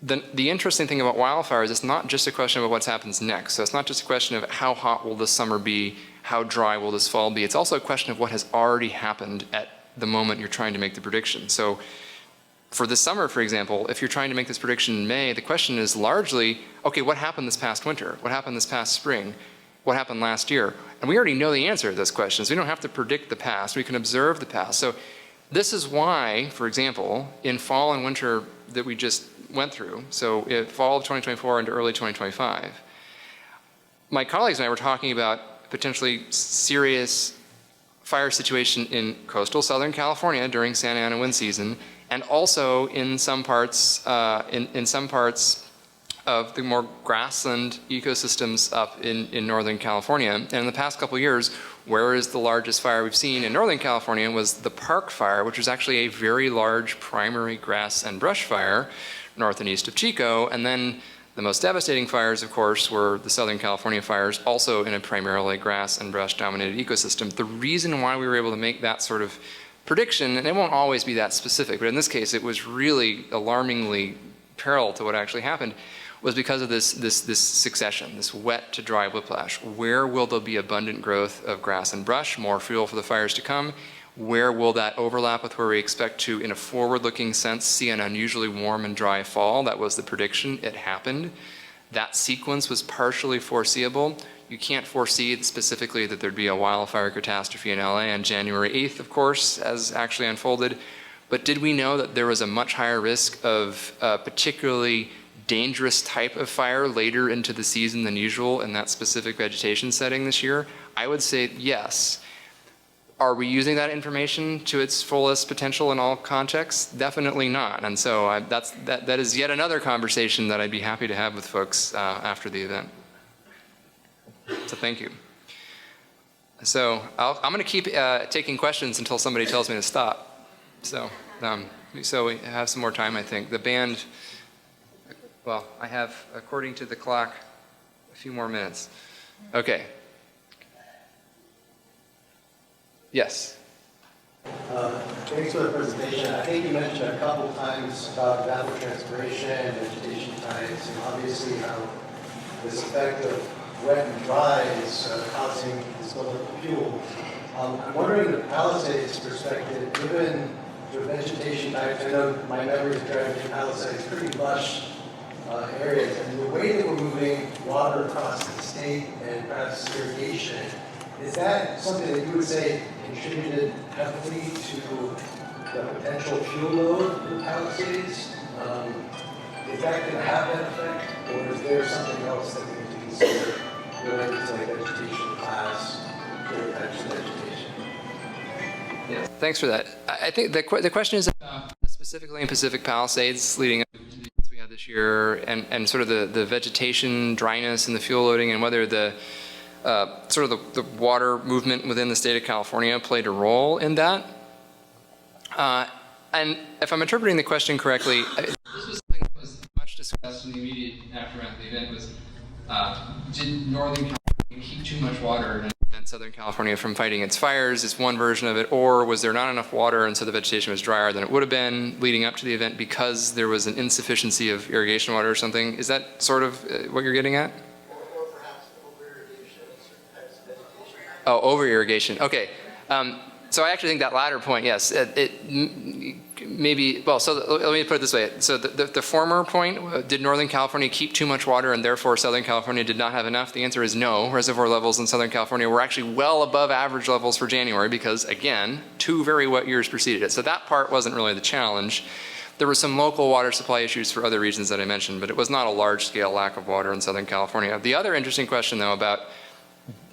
the interesting thing about wildfires, it's not just a question of what happens next. So it's not just a question of how hot will this summer be, how dry will this fall be. It's also a question of what has already happened at the moment you're trying to make the prediction. So for this summer, for example, if you're trying to make this prediction in May, the question is largely, okay, what happened this past winter? What happened this past spring? What happened last year? And we already know the answer to those questions. We don't have to predict the past. We can observe the past. So this is why, for example, in fall and winter that we just went through, so in fall of 2024 into early 2025, my colleagues and I were talking about potentially serious fire situation in coastal Southern California during Santa Ana wind season, and also in some parts in some parts of the more grassland ecosystems up in Northern California. And in the past couple of years, where is the largest fire we've seen in Northern California was the Park Fire, which was actually a very large primary grass and brush fire north and east of Chico. And then the most devastating fires, of course, were the Southern California fires, also in a primarily grass and brush dominated ecosystem. The reason why we were able to make that sort of prediction, and it won't always be that specific, but in this case it was really alarmingly parallel to what actually happened, was because of this succession, this wet to dry whiplash. Where will there be abundant growth of grass and brush, more fuel for the fires to come? Where will that overlap with where we expect to, in a forward-looking sense, see an unusually warm and dry fall? That was the prediction. It happened. That sequence was partially foreseeable. You can't foresee specifically that there'd be a wildfire catastrophe in LA on January 8th, of course, as actually unfolded. But did we know that there was a much higher risk of a particularly dangerous type of fire later into the season than usual in that specific vegetation setting this year? I would say yes. Are we using that information to its fullest potential in all contexts? Definitely not. And so that is yet another conversation that I'd be happy to have with folks after the event. So thank you. So I'm going to keep taking questions until somebody tells me to stop. So we have some more time, I think. The band, well, I have, according to the clock, a few more minutes. Okay. Yes. Thanks for the presentation. I think you mentioned a couple times about evapotranspiration, vegetation types, and obviously how this effect of wet and dry is causing this buildup of fuel. I'm wondering the Palisades perspective, given the vegetation types, I know my memory is driving to Palisades, pretty lush areas, and the way that we're moving water across the state and perhaps irrigation, is that something that you would say contributed heavily to the potential fuel load in the Palisades? Is that going to have that effect, or is there something else that we need to consider related to like vegetation class, different types of vegetation? Yeah, thanks for that. I think the question is specifically in Pacific Palisades leading up to the events we had this year, and sort of the vegetation dryness and the fuel loading, and whether the sort of the water movement within the state of California played a role in that. And if I'm interpreting the question correctly, this was something that was much discussed in the immediate aftermath of the event was, did Northern California keep too much water and prevent Southern California from fighting its fires? Is one version of it, or was there not enough water and so the vegetation was drier than it would have been leading up to the event because there was an insufficiency of irrigation water or something? Is that sort of what you're getting at? Oh, over-irrigation. Okay. So I actually think that latter point, yes, maybe, well, so let me put it this way. So the former point, did Northern California keep too much water and therefore Southern California did not have enough? The answer is no. Reservoir levels in Southern California were actually well above average levels for January because, again, 2 very wet years preceded it. So that part wasn't really the challenge. There were some local water supply issues for other reasons that I mentioned, but it was not a large-scale lack of water in Southern California. The other interesting question, though, about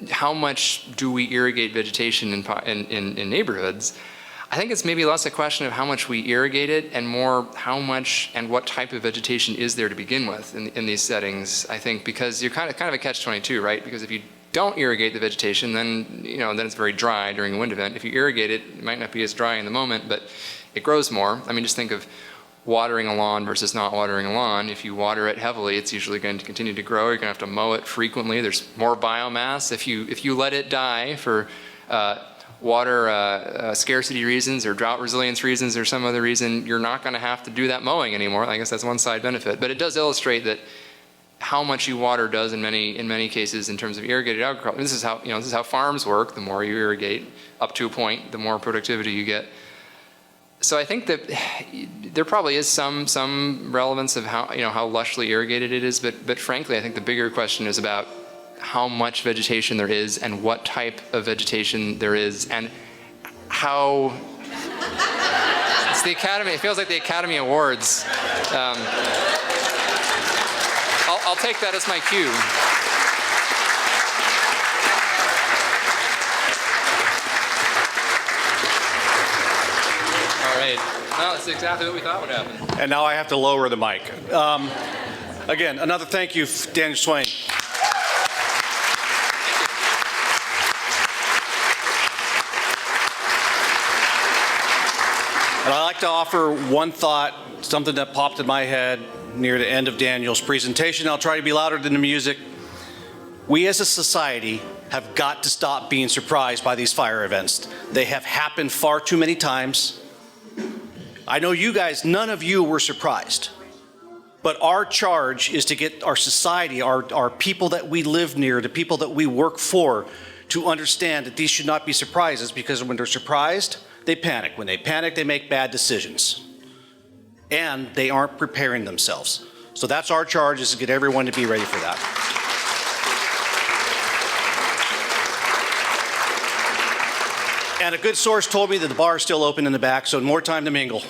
how much do we irrigate vegetation in neighborhoods? I think it's maybe less a question of how much we irrigate it and more how much and what type of vegetation is there to begin with in these settings, I think, because you're kind of a catch-22, right? Because if you don't irrigate the vegetation, then, then it's very dry during a wind event. If you irrigate it, it might not be as dry in the moment, but it grows more. I mean, just think of watering a lawn versus not watering a lawn. If you water it heavily, it's usually going to continue to grow. You're going to have to mow it frequently. There's more biomass. If you let it die for water scarcity reasons or drought resilience reasons or some other reason, you're not going to have to do that mowing anymore. I guess that's one side benefit. But it does illustrate that how much you water does in many cases in terms of irrigated agriculture. This is how farms work. The more you irrigate up to a point, the more productivity you get. So I think that there probably is some relevance of how lushly irrigated it is, but frankly, I think the bigger question is about how much vegetation there is and what type of vegetation there is and how. It's the Academy. It feels like the Academy Awards. I'll take that as my cue. All right. Well, that's exactly what we thought would happen. And now I have to lower the mic. Again, another thank you, Daniel Swain. And I'd like to offer one thought, something that popped in my head near the end of Daniel's presentation. I'll try to be louder than the music. We as a society have got to stop being surprised by these fire events. They have happened far too many times. I know you guys, none of you were surprised. But our charge is to get our society, our people that we live near, the people that we work for, to understand that these should not be surprises, because when they're surprised, they panic. When they panic, they make bad decisions. And they aren't preparing themselves. So that's our charge, is to get everyone to be ready for that. And a good source told me that the bar is still open in the back, so more time to mingle.